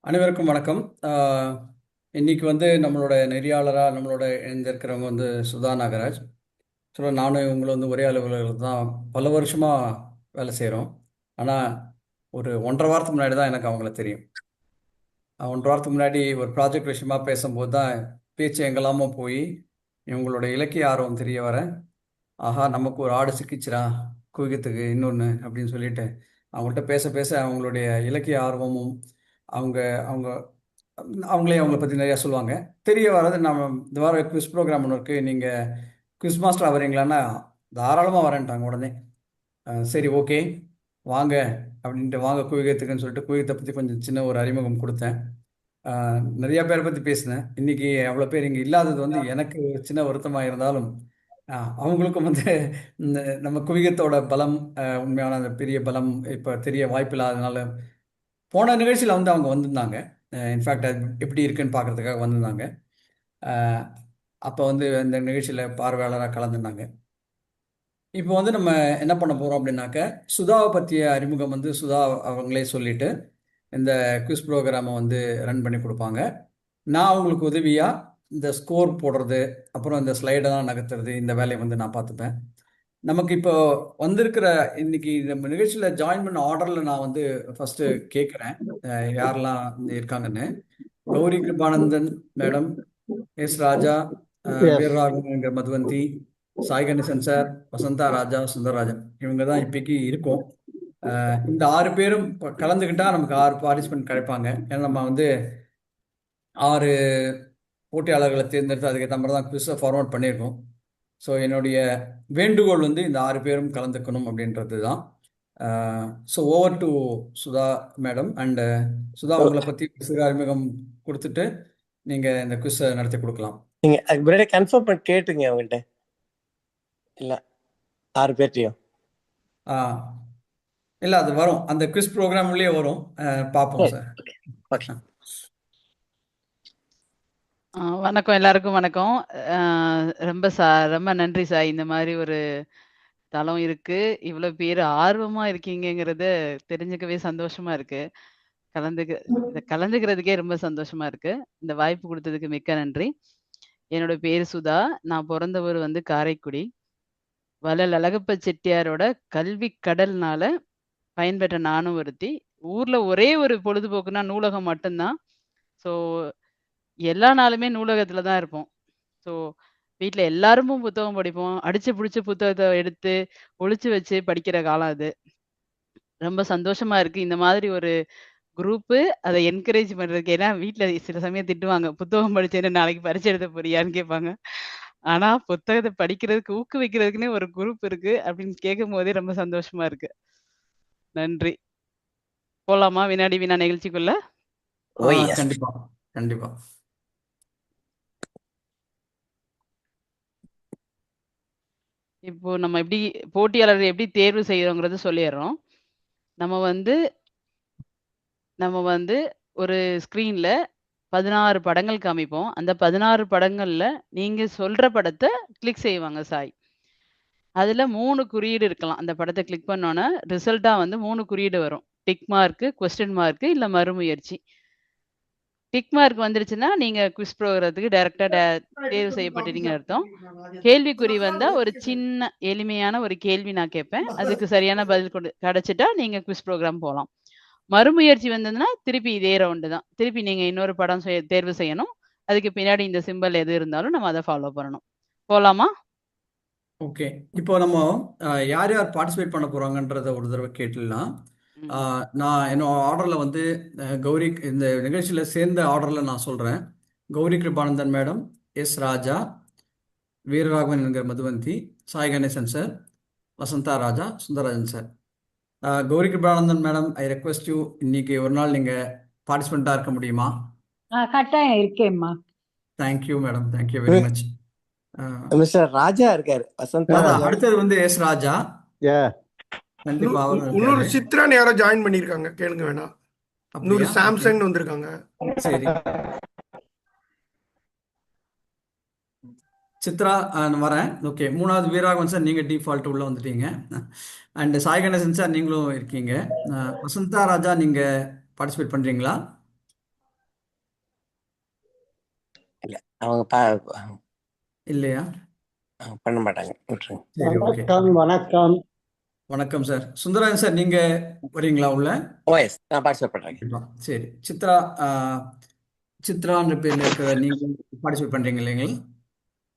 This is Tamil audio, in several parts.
அனைவருக்கும் வணக்கம். இன்னைக்கு வந்து நம்மளோட நெறியாளராக நம்மளோட இணைந்திருக்கிறவங்க வந்து சுதா நாகராஜ். நானும் இவங்களும் வந்து ஒரே அலுவலகத்தில் தான் பல வருஷமாக வேலை செய்கிறோம். ஆனால் ஒரு 1.5 வாரத்துக்கு முன்னாடி தான் எனக்கு அவங்கள தெரியும். 1.5 வாரத்துக்கு முன்னாடி ஒரு ப்ராஜெக்ட் விஷயமா பேசும்போது தான் பேச்சு எங்கெல்லாமோ போய் இவங்களோட இலக்கிய ஆர்வம் தெரிய வர, ஆஹா நமக்கு ஒரு ஆடு சிக்கிச்சுரா குவியத்துக்கு இன்னொன்று அப்படின்னு சொல்லிட்டு அவங்கள்ட்ட பேச பேச அவங்களுடைய இலக்கிய ஆர்வமும் அவங்க அவங்க அவங்களே அவங்கள பற்றி நிறையா சொல்லுவாங்க. தெரிய வர்றது நம்ம இந்த வாரம் குவிஸ் ப்ரோக்ராம் ஒன்று இருக்குது, நீங்கள் குவிஸ் மாஸ்டர் வரீங்களான்னா தாராளமாக வரேன்ட்டாங்க உடனே. சரி ஓகே வாங்க அப்படின்ட்டு வாங்க குவியத்துக்குன்னு சொல்லிட்டு குவியத்தை பற்றி கொஞ்சம் சின்ன ஒரு அறிமுகம் கொடுத்தேன். நிறையா பேரை பற்றி பேசினேன். இன்னைக்கு அவ்வளோ பேர் இங்கே இல்லாதது வந்து எனக்கு ஒரு சின்ன வருத்தமாக இருந்தாலும் அவங்களுக்கும் வந்து இந்த நம்ம குவியத்தோட பலம், உண்மையான அந்த பெரிய பலம் இப்போ தெரிய வாய்ப்பு இல்லாததுனால போன நிகழ்ச்சியில் வந்து அவங்க வந்திருந்தாங்க. இன்ஃபேக்ட் அது எப்படி இருக்குன்னு பார்க்கறதுக்காக வந்திருந்தாங்க. அப்போ வந்து இந்த நிகழ்ச்சியில் பார்வையாளராக கலந்துருந்தாங்க. இப்போ வந்து நம்ம என்ன பண்ண போகிறோம் அப்படின்னாக்க, சுதாவை பற்றிய அறிமுகம் வந்து சுதா அவங்களே சொல்லிட்டு இந்த குவிஸ் ப்ரோக்ராமை வந்து ரன் பண்ணி கொடுப்பாங்க. நான் அவங்களுக்கு உதவியாக இந்த ஸ்கோர் போடுறது, அப்புறம் இந்த ஸ்லைடெல்லாம் நகர்த்துறது, இந்த வேலையை வந்து நான் பார்த்துப்பேன். நமக்கு இப்போ வந்திருக்கிற இன்னைக்கு நம்ம நிகழ்ச்சியில் ஜாயின் பண்ண ஆர்டரில் நான் வந்து ஃபஸ்ட்டு கேட்குறேன் யாரெல்லாம் இருக்காங்கன்னு. கௌரி கிருபானந்தன் மேடம், எஸ் ராஜா, Yes. வீரராகவன் மதுவந்தி, சாய் கணேசன் சார், வசந்தா ராஜா, சுந்தரராஜன், இவங்க தான் இப்போக்கி இருக்கோம். இந்த 6 பேரும் கலந்துக்கிட்டா நமக்கு 6 பார்ட்டிசிபென்ட் கிடைப்பாங்க. ஏன்னா நம்ம வந்து 6 போட்டியாளர்களை தேர்ந்தெடுத்து அதுக்கேற்ற மாதிரி தான் குவிஸை ஃபார்வர்ட் பண்ணியிருக்கோம். ஸோ என்னுடைய வேண்டுகோள் வந்து இந்த 6 பேரும் கலந்துக்கணும் அப்படின்றது தான். So over to Sudha madam. And Sudha, oh, உங்களை பற்றி சிறு அறிமுகம் கொடுத்துட்டு நீங்கள் இந்த குவிஸை நடத்தி கொடுக்கலாம். நீங்க அதுக்கு முன்னாடி கன்ஃபார்ம் பண்ணி கேட்டுங்க அவங்கள்ட்ட. இல்ல 6 பேர்ட்டையும். இல்லை, அது வரும், அந்த குவிஸ் ப்ரோக்ராம்லேயே வரும். பார்ப்போம் சரி, சார். Okay okay. வணக்கம், எல்லாருக்கும் வணக்கம். ரொம்ப ரொம்ப நன்றி சார். இந்த மாதிரி ஒரு தளம் இருக்கு. இவ்வளோ பேர் ஆர்வமா இருக்கீங்கங்கிறத தெரிஞ்சுக்கவே சந்தோஷமா இருக்கு. கலந்துக்கிறதுக்கே ரொம்ப சந்தோஷமா இருக்கு. இந்த வாய்ப்பு கொடுத்ததுக்கு மிக்க நன்றி. என்னோட பேரு சுதா. நான் பொறந்த ஊர் வந்து காரைக்குடி. வள்ளல் அழகப்ப செட்டியாரோட கல்வி கடல்னால பயன்பெற்ற நானும் ஒருத்தி. ஊர்ல ஒரே ஒரு பொழுதுபோக்குன்னா நூலகம் மட்டும்தான். ஸோ எல்லா நாளுமே நூலகத்துல தான் இருப்போம். ஸோ வீட்ல எல்லாருமும் புத்தகம் படிப்போம். அடிச்சு புடிச்சு புத்தகத்த எடுத்து ஒளிச்சு வச்சு படிக்கிற காலம் அது. ரொம்ப சந்தோஷமா இருக்கு. இந்த மாதிரி ஒரு குரூப்பு அத என்கரேஜ் பண்றதுக்கு. ஏன்னா வீட்ல சில சமயம் திட்டுவாங்க. புத்தகம் படிச்சேன்னு நாளைக்கு பரீட்சை எழுத போறியான்னு கேட்பாங்க. ஆனா புத்தகத்த படிக்கிறதுக்கு ஊக்குவிக்கிறதுக்குன்னே ஒரு குரூப் இருக்கு அப்படின்னு கேட்கும்போதே ரொம்ப சந்தோஷமா இருக்கு. நன்றி. போலாமா வினாடி வினா நிகழ்ச்சிக்குள்ள? ஓ எஸ். கண்டிப்பா கண்டிப்பா. இப்போ நம்ம எப்படி போட்டியாளரை எப்படி தேர்வு செய்றோங்கிறத சொல்லிர்றோம். நம்ம வந்து நம்ம வந்து ஒரு ஸ்க்ரீன்ல 16 படங்கள் காமிப்போம். அந்த 16 படங்கள்ல நீங்க சொல்ற படத்த கிளிக் செய்வாங்க சாய். அதுல 3 குறியீடு இருக்கலாம். அந்த படத்த கிளிக் பண்ணோனே, ரிசல்ட்டா வந்து 3 குறியீடு வரும். டிக் மார்க்கு, கொஸ்டின் மார்க்கு, இல்ல மறுமுயற்சி. டிக் மார்க் வந்துருச்சுன்னா, நீங்க குவிஸ் ப்ரோகிராத்துக்கு டைரக்ட்டா தேர்வு செய்யப்பட்டுட்டீங்கன்னு அர்த்தம். கேள்விக்குறி வந்தா ஒரு சின்ன எளிமையான ஒரு கேள்வி நான் கேட்பேன். அதுக்கு சரியான பதில் கிடைச்சிட்டா, நீங்க குவிஸ் ப்ரோகிராம் போலாம். மறுமுயற்சி வந்ததுன்னா, திருப்பி இதே ரவுண்டு தான். திருப்பி நீங்க இன்னொரு படம் தேர்வு செய்யணும். அதுக்கு பின்னாடி இந்த சிம்பல் எது இருந்தாலும் நம்ம அத ஃபாலோ பண்ணணும். போலாமா? ஓகே. இப்போ நம்ம யார் யார் பார்ட்டிசிபேட் பண்ண போகிறாங்கன்றத ஒரு தடவை கேட்டுடலாம். ம். நான் என்னோட ஆர்டரில் வந்து கௌரி, இந்த நிகழ்ச்சியில் சேர்ந்த ஆர்டரில் நான் சொல்கிறேன். கௌரி கிருபானந்தன் மேடம், எஸ் ராஜா, வீரராகவன் என்கிற Madhuvanthi, Sai Ganesan sir, Vasantha Raja, Sundararajan sir. Gowri Kirubanandan madam, I request you, இன்னைக்கு ஒரு நாள் நீங்கள் பார்ட்டிசிபெண்ட்டாக இருக்க முடியுமா? கட்டாயம் இருக்கேம்மா. Thank you madam, thank you very much. Mister Raja இருக்காரு, வசந்தா அதான் ராஜா. அடுத்தது வந்து எஸ் ராஜா. Yeah. கண்டிப்பா அவரும் இன்னொரு இருக்காரு. சித்ரான்னு யாரோ ஜாயின் பண்ணியிருக்காங்க, கேளுங்க வேணாம். இன்னொரு அப்படியா? சாம்சங் வந்திருக்காங்க. சரி, சித்ரா நான் வரேன். ஓகே, 3வது வீரராகவன் சார், நீங்கள் டிஃபால்ட் உள்ளே வந்துட்டீங்க. அண்ட் சாய் கணேசன் சார் நீங்களும் இருக்கீங்க. வசந்தா ராஜா, நீங்கள் பார்ட்டிசிபேட் பண்ணுறீங்களா? அவங்க இல்லையா? பண்ண மாட்டாங்க, விட்டுருங்க. சரி, ஓகே. வணக்கம். வணக்கம் சார். சுந்தரராஜன் சார், நீங்க வரீங்களா உள்ள? ஓஎஸ் நான் பார்ட்டிசிபேட் பண்றேங்க. கண்டிப்பா. சரி, சித்ரான்ற பேர்ல இருக்கிற நீங்க பார்ட்டிசிபேட் பண்றீங்க இல்லைங்களா?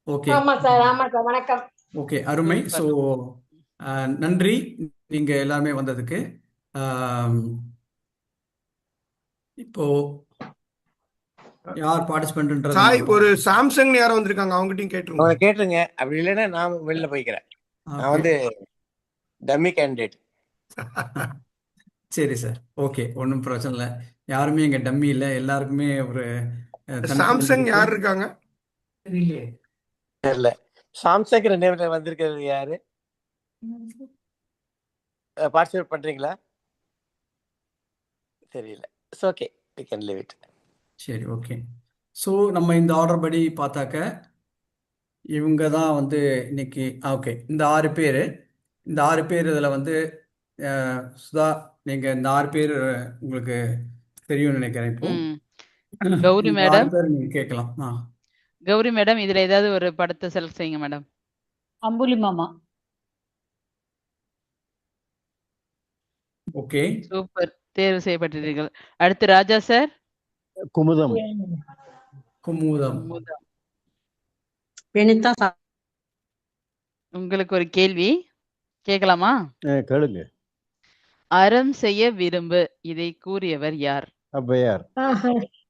ஓகே, ஆமா சார், ஆமா சார். வணக்கம். ஓகே, அருமை. So super. நன்றி நீங்க எல்லாருமே வந்ததுக்கு. ஆம், இப்போ யார் பார்ட்டிசிபென்ட்ன்றது சாய் ஒரு சாம்சங் யாரோ வந்திருக்காங்க, அவங்ககிட்டயும் கேட்டுருங்க. அவங்களை கேட்டுருங்க. அப்படி இல்லைன்னா நான் வெளில போய்க்கிறேன். நான் வந்து டம்மி கேண்டிடேட். சரி சார், ஓகே, ஒன்றும் பிரச்சனை இல்லை. யாருமே இங்கே டம்மி இல்லை, எல்லாருக்குமே ஒரு சாம்சங் யார் இருக்காங்க? தெரியல. சாம்சங் நேம்ல வந்திருக்கிறது யாரு? பார்ட்டிசிபேட் பண்றீங்களா? தெரியல. It's okay, we can leave it. சரி, ஓகே. ஸோ நம்ம இந்த ஆர்டர் படி பார்த்தாக்க இவங்க தான் வந்து இன்னைக்கு ஓகே, இந்த 6 பேர் இதில் வந்து சுதா, நீங்கள் இந்த 6 பேர் உங்களுக்கு தெரியும்னு நினைக்கிறேன். இப்போ கௌரி இந்த 6 மேடம், பேர் நீங்கள் கேட்கலாம். கௌரி மேடம், இதுல ஏதாவது ஒரு படத்தை செலக்ட் செய்யுங்க மேடம். அம்புலி மாமா. ஓகே, சூப்பர், தேர்வு செய்யப்பட்டீர்கள். அடுத்து ராஜா சார். குமுதம். குமுதம். குமுதம். வெனிதா. உங்களுக்கு ஒரு கேள்வி கேட்கலாமா? கேளுங்க. அறம் செய்ய விரும்பு, இதை கூறியவர் யார்? ஔவையார்.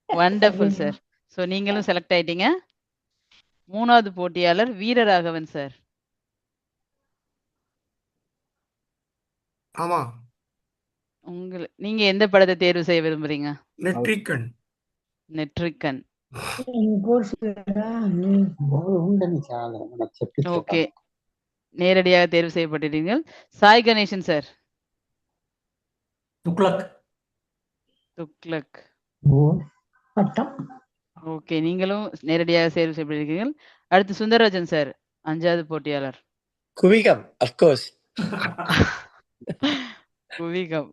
Wonderful sir. ஸோ நீங்களும் செலக்ட் ஆயிட்டீங்க. 3வது போட்டியாளர் வீரராகவன் சார். ஆமா, நீங்க எந்த படத்தை தேர்வு செய்ய விரும்புறீங்க? நெற்றிக்கண். நெற்றிக்கண். ஓகே, நேரடியாக தேர்வு செய்யப்பட்டிருக்கீர்கள். சாய் கணேசன் சார். துக்ளக். துக்ளக். ஓகே, நீங்களும் நேரடியாக தேர்வு செய்யப்பட்டிருக்கீர்கள். அடுத்து சுந்தரராஜன் சார், 5வது போட்டியாளர். Kuvikam, of course. Kuvikam.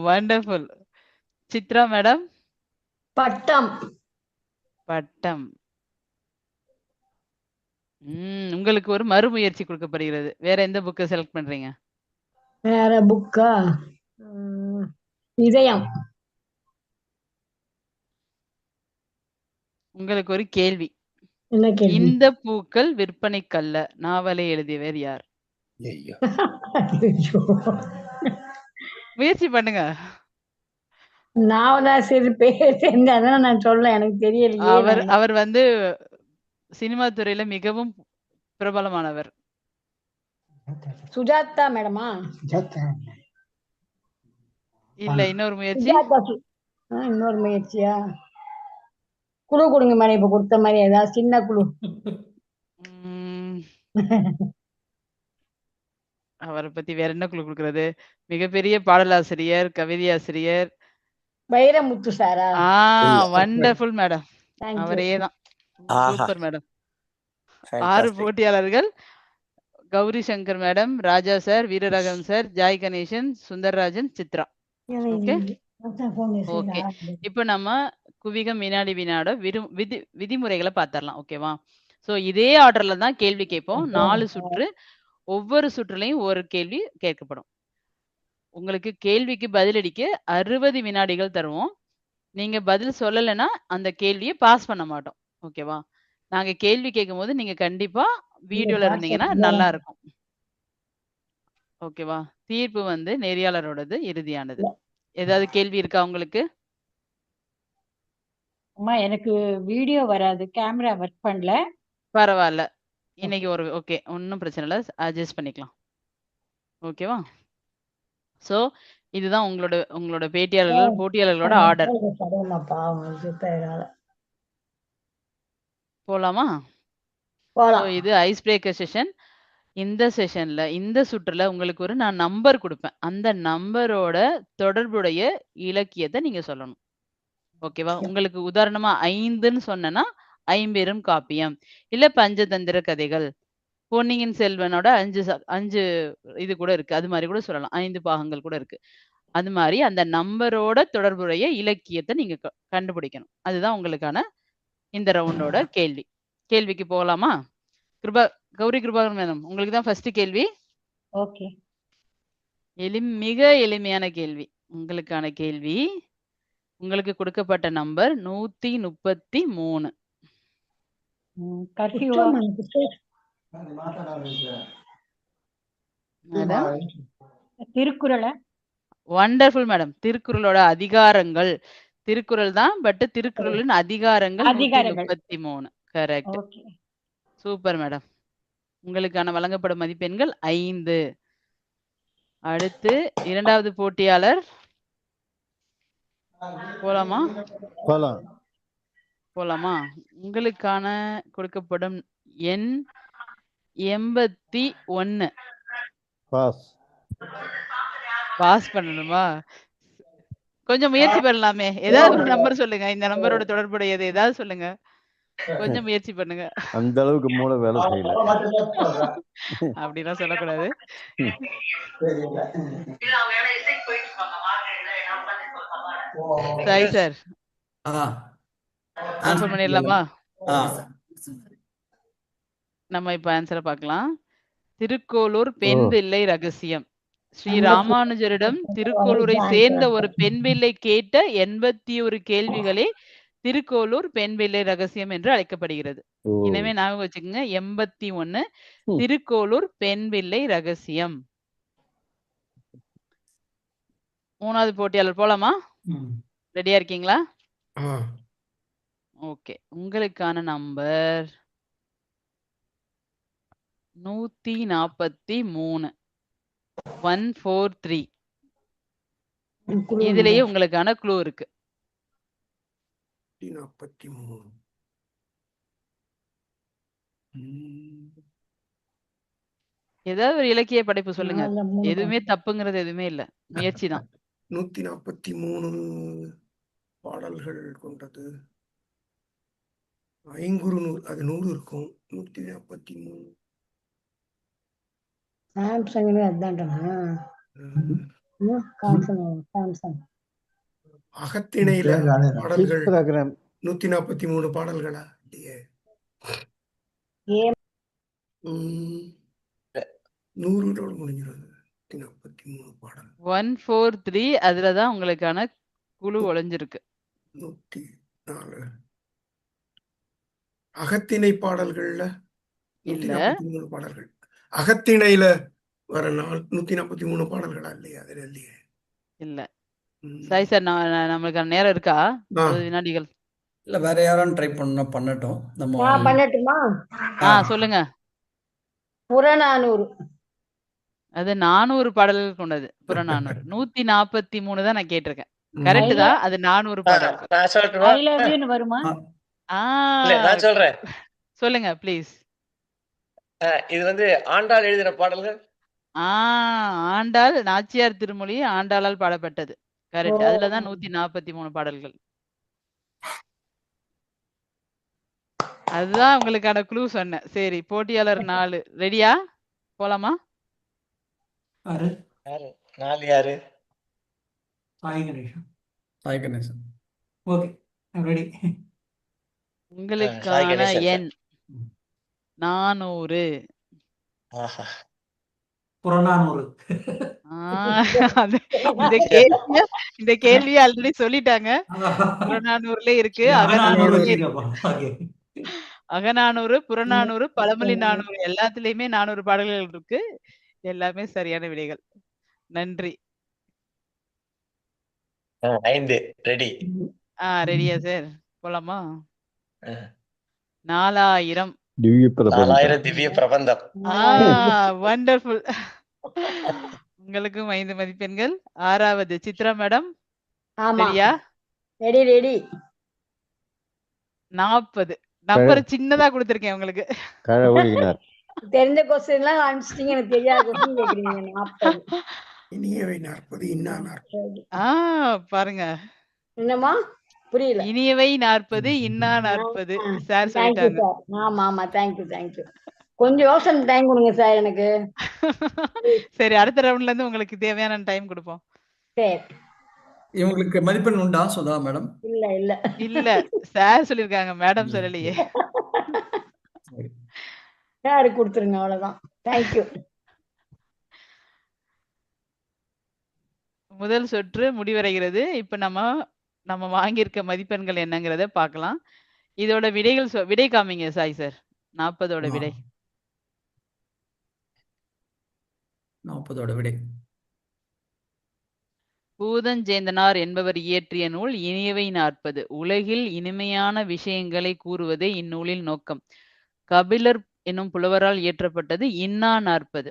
Wonderful. Chitra madam. பட்டம். பட்டம். உங்களுக்கு ஒரு மறுமுயற்சி கொடுக்கப்படுகிறது. வேற எந்த புக்கை செலக்ட் பண்றீங்க? வேற புக்கா? இதயம். உங்களுக்கு ஒரு கேள்வி. என்ன கேள்வி? இந்த பூக்கள் விற்பனைக்கல்ல நாவலை எழுதியவர் யார்? ஐயோ, முயற்சி பண்ணுங்க. நாவலாசிரியர் பேர் தெரிஞ்சாதான் நான் சொல்ல, எனக்கு தெரியலையே. அவர் வந்து சினிமா துறையில மிகவும் பிரபலமானவர். சுஜாதா மேடமா? இல்ல, இன்னொரு முயற்சி. இன்னொரு முயற்சியா? குழு கொடுங்க மேடம், இப்ப கொடுத்த மாதிரி ஏதாவது சின்ன குழு. அவரை பத்தி வேற என்ன குழு கொடுக்கறது? மிகப்பெரிய பாடலாசிரியர், கவிதையாசிரியர். வைரமுத்து சாரா? வண்டர்ஃபுல் மேடம், அவரே தான். Super madam. 6 போட்டியாளர்கள்: Gowri Shankar madam, Raja sir, Veeraraghavan sir, Joy Ganesan, Sundararajan, Chitra. Okay okay, இப்போ நம்ம குவிகம் வினாடி வினாட விதிமுறைகளை பார்த்தரலாம். ஓகேவா? ஸோ இதே ஆர்டர்ல தான் கேள்வி கேட்போம். 4 சுற்று. ஒவ்வொரு சுற்றுலையும் ஒரு கேள்வி கேட்கப்படும். உங்களுக்கு கேள்விக்கு பதிலளிக்க 60 வினாடிகள் தருவோம். நீங்க பதில் சொல்லலைன்னா அந்த கேள்வியை பாஸ் பண்ண மாட்டோம். ஓகேவா? நாங்க கேள்வி கேட்கும்போது நீங்க கண்டிப்பா வீடியோல இருந்தீங்கன்னா நல்லா இருக்கும். ஓகேவா? தீர்ப்பு வந்து நெறியாளரோடது இறுதியானது. ஏதாவது கேள்வி இருக்கா உங்களுக்கு? அம்மா, எனக்கு வீடியோ வராது, கேமரா ஒர்க் பண்ணல. பரவாயில்ல, இன்னைக்கு ஒரு ஓகே, ஒன்றும் பிரச்சனை இல்லை, அட்ஜஸ்ட் பண்ணிக்கலாம். ஓகேவா? ஸோ இதுதான் உங்களோட போட்டியாளர்களோட ஆர்டர். போலாமா? இது ஐஸ் பிரேக்கர் செஷன். இந்த செஷன்ல, இந்த சுற்றுல உங்களுக்கு நான் நம்பர் கொடுப்பேன். அந்த நம்பரோட தொடர்புடைய இலக்கியத்தை நீங்க சொல்லணும். ஓகேவா? உங்களுக்கு உதாரணமா 5ன்னு சொன்னேன்னா 50 காப்பியம், இல்ல பஞ்சதந்திர கதைகள், பொன்னியின் செல்வனோட 5 இது கூட இருக்கு, அது மாதிரி கூட சொல்லலாம். 5 பாகங்கள் கூட இருக்கு. அது மாதிரி அந்த நம்பரோட தொடர்புடைய இலக்கியத்தை நீங்க கண்டுபிடிக்கணும். அதுதான் உங்களுக்கான இந்த ரவுண்டோட கேள்வி. கேள்விக்கு போகலாமா? கௌரி கிருபாகரன் மேடம், உங்களுக்கு தான் ஃபர்ஸ்ட் கேள்வி. ஓகே. மிக எளிமையான கேள்வி. உங்களுக்கான கேள்வி, உங்களுக்கு கொடுக்கப்பட்ட நம்பர் 133. கர்ஃபியூவா? மேடம் திருக்குறள? Wonderful madam. திருக்குறளோட அதிகாரங்கள், திருக்குறள் தான், பட் திருக்குறளின் அதிகாரங்கள் 133. கரெக்ட். ஓகே. Super madam. உங்களுக்கான வழங்கப்படும் மதிப்பெண்கள் 5. அடுத்து இரண்டாவது போட்டியாளர் போலாமா? போலாம். போலாமா? உங்களுக்கான கொடுக்கப்படும் எண் 81. பாஸ். பாஸ் பண்ணணுமா? கொஞ்சம் முயற்சி பண்ணலாமே. ஏதாவது ஒரு நம்பர் சொல்லுங்க. இந்த நம்பரோட தொடர்புடையது ஏதாவது சொல்லுங்க. கொஞ்சம் முயற்சி பண்ணுங்க. அந்த அளவுக்கு மூளை வேலை செய்யல. அப்படிலாம் சொல்லக்கூடாது. சாய் சார், ஆன்சர் பண்ணிடலாமா? நம்ம இப்ப ஆன்சரை பார்க்கலாம். திருக்கோளூர் பெண் பிள்ளை ரகசியம். ஸ்ரீ ராமானுஜரிடம் திருக்கோளூரை சேர்ந்த ஒரு பெண் பிள்ளை கேட்ட 81 கேள்விகளே திருக்கோளூர் பெண் பிள்ளை ரகசியம் என்று அழைக்கப்படுகிறது. எனவே ஞாபகம் வச்சுக்கோங்க, 81 திருக்கோளூர் பெண் பிள்ளை ரகசியம். மூணாவது போட்டியாளர் போலாமா? ரெடியா இருக்கீங்களா? ஓகே. உங்களுக்கான நம்பர் 143. 143. இதுலயே உங்களுக்கான க்ளூ இருக்கு. 143. ஏதாவது ஒரு இலக்கிய படைப்பு சொல்லுங்க. எதுவுமே தப்புங்கிறது எதுவுமே இல்ல, முயற்சி தான். 143 பாடல்கள் கொண்டது. ஐங்குறு நூல், அது 100 இருக்கும். 143 சாம்சங் அதான்டா. சாம்சங் அகத்திணையில பாடல்கள் 143 பாடல்களா? இல்லையே. 100 முடிஞ்சிருது. 143 பாடல். 143 அதுலதான் உங்களுக்கான குழு ஒளிஞ்சிருக்கு. 104 அகத்திணை பாடல்கள்ல 143 பாடல்கள். அகத்திணையில வர 143 பாடல்களா? இல்லையா? அதுல இல்லையே. இல்ல. சாய் சார், நம்மளுக்கான நேரம் இருக்கா? 20 வினாடிகள். இல்ல, வேற யாரும் ட்ரை பண்ணட்டும். நம்ம பண்ணட்டுமா? சொல்லுங்க. புறநானூறு. அது 400 பாடல்கள் கொண்டது. புறநானூறு 143 தான் நான் கேட்டிருக்கேன். கரெக்ட் தான். அது 400 பாடல்கள். நான் சொல்லட்டுமா? I love you ன்னு வருமா? இல்ல, நான் சொல்றேன். சொல்லுங்க ப்ளீஸ். இது வந்து ஆண்டாள் எழுதின பாடல்கள். ஆண்டாள், நாச்சியார் திருமொழி ஆண்டாளால் பாடப்பட்டது. கரெக்ட். அதுலதான் 143 பாடல்கள். அதுதான் உங்களுக்கான க்ளூ சொன்னேன். சரி, போட்டியாளர் 4 ரெடியா? போலாமா? யாரு? 4 யாரு? சாய் கணேசன். Okay, ready. உங்களுக்கான எண் 400. புறநானூறு. இந்த கேள்வியை ஆல்ரெடி சொல்லிட்டாங்க. புறநானூறுல இருக்கு, அகநானூறு, புறநானூறு, பழமொழி 400 எல்லாத்துலயுமே 400 பாடல்கள் இருக்கு. எல்லாமே சரியான விடைகள். நன்றி. 5 ரெடி. ரெடியா சார்? போலாமா? 4000 திவ்ய பிரபந்தம். வண்டர்ஃபுல். உங்களுக்கும் 5 மதிப்பெண்கள். 6வது சித்ரா மேடம், ரெடியா? ரெடி. 40 நம்பர் சின்னதா கொடுத்திருக்கேன் உங்களுக்கு. தெரிஞ்ச கொஸ்டின்லாம் அனுப்பிச்சிட்டீங்க. எனக்கு தெரியாத கொஸ்டின் கேக்குறீங்க. 40. இனியவை 40, இன்னா 40. பாருங்க. என்னமா? புரியல. இனியவை 40, இன்னா 40 சார் சொல்லிட்டாங்க. ஆமா, தேங்க்யூ. கொஞ்சம் யோசனை டைம் கொடுங்க சார் எனக்கு. சரி, அடுத்த ரவுண்ட்ல இருந்து உங்களுக்கு தேவையான டைம் கொடுப்போம். சரி. இவங்களுக்கு மதிப்பெண் உண்டா சுதா மேடம்? இல்ல இல்ல இல்ல சார் சொல்லியிருக்காங்க, மேடம் சொல்லலையே. சரி. யாரு கொடுத்துருங்க, அவ்வளவுதான். தேங்க்யூ. முதல் சுற்று முடிவடைகிறது. இப்ப நம்ம வாங்கியிருக்க மதிப்பெண்கள் என்னங்கிறத பார்க்கலாம். இதோட விடைகள் விடை காமிங்க சாய் சார். 40ஓட விடை. 40ஓட விடை. பூதஞ்சேந்தனார் என்பவர் இயற்றிய நூல் இனியவை 40. உலகில் இனிமையான விஷயங்களை கூறுவதே இந்நூலின் நோக்கம். கபிலர் என்னும் புலவரால் இயற்றப்பட்டது இன்னா 40.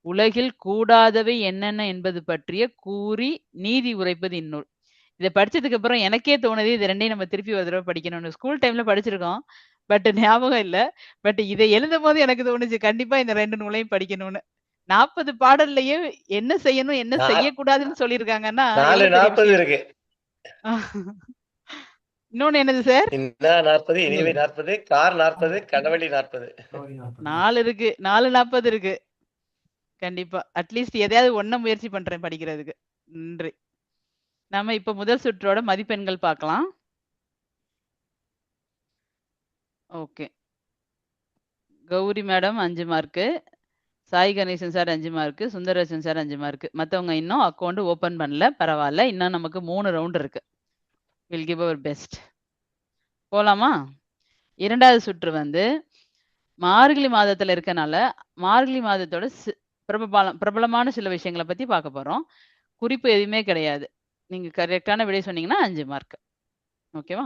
உலகில் கூடாதவை என்னென்ன என்பது பற்றிய கூறி நீதி உரைப்பது இந்நூல். இதை படிச்சதுக்கு அப்புறம் எனக்கே தோணுது இது ரெண்டையும் நம்ம திருப்பி ஒரு தடவை படிக்கணும்னு. ஸ்கூல் டைம்ல படிச்சிருக்கோம், பட் ஞாபகம் இல்ல. பட் இதை எழுதும் போது எனக்கு தோணுச்சு கண்டிப்பா இந்த 2 நூலையும் படிக்கணும்னு. 40 பாடல்லையே என்ன செய்யணும் என்ன நா- செய்யக்கூடாதுன்னு சொல்லியிருக்காங்கன்னா 4 எவ்வளவு பெரிய 40 விஷயம். இருக்கு. இன்னொன்னு என்னது சார்? இன்னா 40, இனியவை 40, கார் 40, கனவழி 40. 4 இருக்கு, 4 40 இருக்கு. கண்டிப்பா அட்லீஸ்ட் எதையாவது ஒண்ண முயற்சி பண்றேன் படிக்கிறதுக்கு. நன்றி. நாம இப்ப முதல் சுற்றோட மதிப்பெண்கள் பார்க்கலாம். Okay. Gowri madam 5 mark, Sai Ganesan sir 5 mark, Sundararajan sir 5 mark. மத்தவங்க இன்னும் அக்கவுண்ட் ஓபன் பண்ணல, பரவாயில்ல. இன்னும் நமக்கு 3 ரவுண்ட் இருக்கு. Will give our best. போலாமா? இரண்டாவது சுற்று வந்து மார்கழி மாதத்துல இருக்கனால மார்கழி மாதத்தோட பிரபலமான சில விஷயங்களை பத்தி பார்க்க போறோம். குறிப்பு எதுவுமே கிடையாது. நீங்க கரெக்டான விடை சொன்னீங்கன்னா 5 மார்க். ஓகேவா?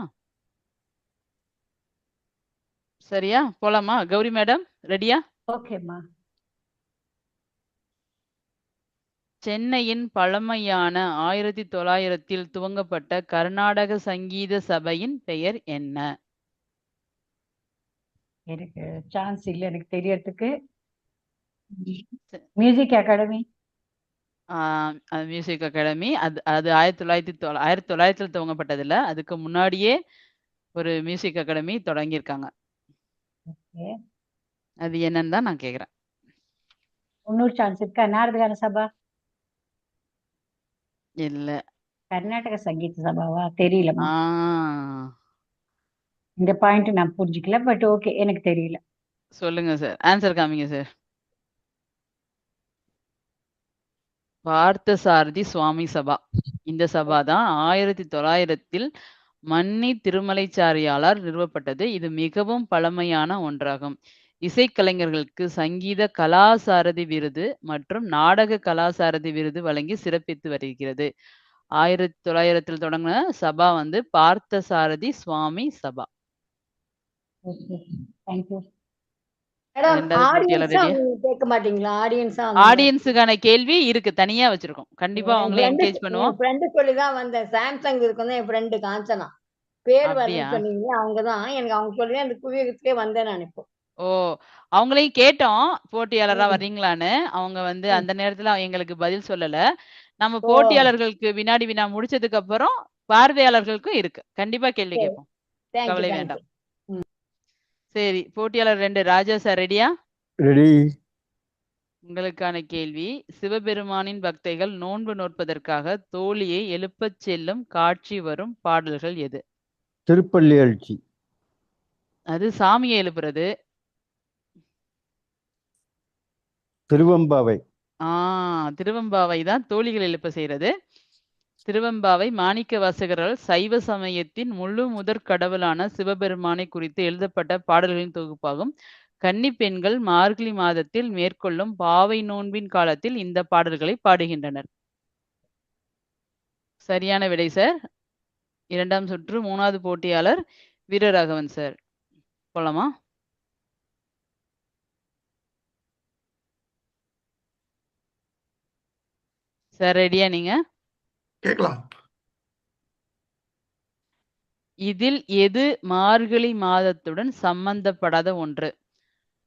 சரியா? போலாமா? கௌரி மேடம் ரெடியா? ஓகேம்மா. சென்னையின் பழமையான 1900 துவங்கப்பட்ட கர்நாடக சங்கீத சபையின் பெயர் என்ன? எனக்கு சான்ஸ் இல்ல எனக்கு தெரியறதுக்கு. Music academy. Music academy. அது 1900 துவங்கப்பட்டது இல்ல. அதுக்கு முன்னாடியே ஒரு மியூசிக் அகாடமி தொடங்கியிருக்காங்க. ஓகே. அது என்னன்னு தான் நான் கேக்குறேன். இன்னொரு சான்ஸ் இருக்கா? கர்நாடக சபா. இல்ல. கர்நாடக சங்கீத சபாவா? தெரியலம்மா. ஆ இந்த பாயிண்ட் நான் புரிஞ்சுக்கல, பட் ஓகே, எனக்கு தெரியல. சொல்லுங்க சார். ஆன்சர் காமிங்க சார். பார்த்தசாரதி சுவாமி சபா. இந்த சபா தான் 1900 மன்னி திருமலைச்சாரியாளால் நிறுவப்பட்டது. இது மிகவும் பழமையான ஒன்றாகும். இசைக்கலைஞர்களுக்கு சங்கீத கலாசாரதி விருது மற்றும் நாடக கலாசாரதி விருது வழங்கி சிறப்பித்து வருகிறது. 1900 தொடங்கின சபா வந்து Parthasarathy Swami Sabha. Okay, thank you. Madam, இரண்டாவது போட்டியாளர் ஆடியன்ஸா ரெடியா? கேட்க மாட்டீங்களா? ஆடியன்ஸா ஆடியன்ஸுக்கான கேள்வி இருக்கு, தனியா வச்சிருக்கோம். கண்டிப்பா அவங்கள என்கேஜ் பண்ணுவோம். என் ஃப்ரெண்டு சொல்லி தான் வந்தேன். சாம்சங் இருக்குன்னு என் ஃப்ரெண்டு காஞ்சனா. பேர் அப்படியா? வரலன்னு சொன்னீங்க, அவங்க தான். எனக்கு அவங்க சொல்லி அந்த குவியத்துக்கே வந்தேன் நான் இப்போ. ஓ, அவங்களையும் கேட்டோம் போட்டியாளரா ம், வர்றீங்களான்னு. அவங்க வந்து ம். அந்த நேரத்துல எங்களுக்கு பதில் சொல்லல. நம்ம ஓ, போட்டியாளர்களுக்கு வினாடி வினா முடிச்சதுக்கு அப்புறம் பார்வையாளர்களுக்கும் இருக்கு. கண்டிப்பா கேள்வி சரி. கேட்போம். தேங்க்யூ, கவலை தேங்க்யூ. வேண்டாம். சரி, போட்டியாளர் 2 ராஜா சார் ரெடியா? ரெடி. உங்களுக்கான கேள்வி: சிவபெருமானின் பக்தைகள் நோன்பு நோற்பதற்காக தோழியை எழுப்பச் செல்லும் காட்சி வரும் பாடல்கள் எது? திருப்பள்ளி எழுச்சி. அது சாமியை எழுப்புறது. திருவம்பாவை. திருவெம்பாவை தான் தோழிகள் எழுப்ப செய்யறது. திருவெம்பாவை மாணிக்க வாசகரால் சைவ சமயத்தின் முழு முதற் கடவுளான சிவபெருமானை குறித்து எழுதப்பட்ட பாடல்களின் தொகுப்பாகும். கன்னிப் பெண்கள் மார்கழி மாதத்தில் மேற்கொள்ளும் பாவை நோன்பின் காலத்தில் இந்த பாடல்களை பாடுகின்றனர். சரியான விடை சார். இரண்டாம் சுற்று 3வது போட்டியாளர் வீரராகவன் சார். போலாமா? சார் ரெடியா நீங்க? கேட்கலாம். இதில் எது மார்கழி மாதத்துடன் சம்பந்தப்படாத ஒன்று?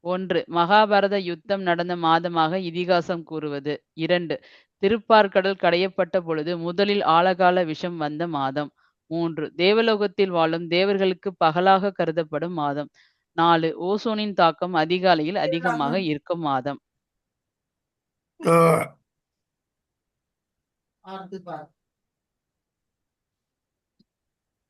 1. மகாபாரத யுத்தம் நடந்த மாதமாக இதிகாசம் கூறுவது. 2. திருப்பார்கடல் கடையப்பட்ட பொழுது முதலில் ஆழகால விஷம் வந்த மாதம். 3. தேவலோகத்தில் வாழும் தேவர்களுக்கு பகலாக கருதப்படும் மாதம். 4. ஓசோனின் தாக்கம் அதிகாலையில் அதிகமாக இருக்கும் மாதம். ஆஹ்,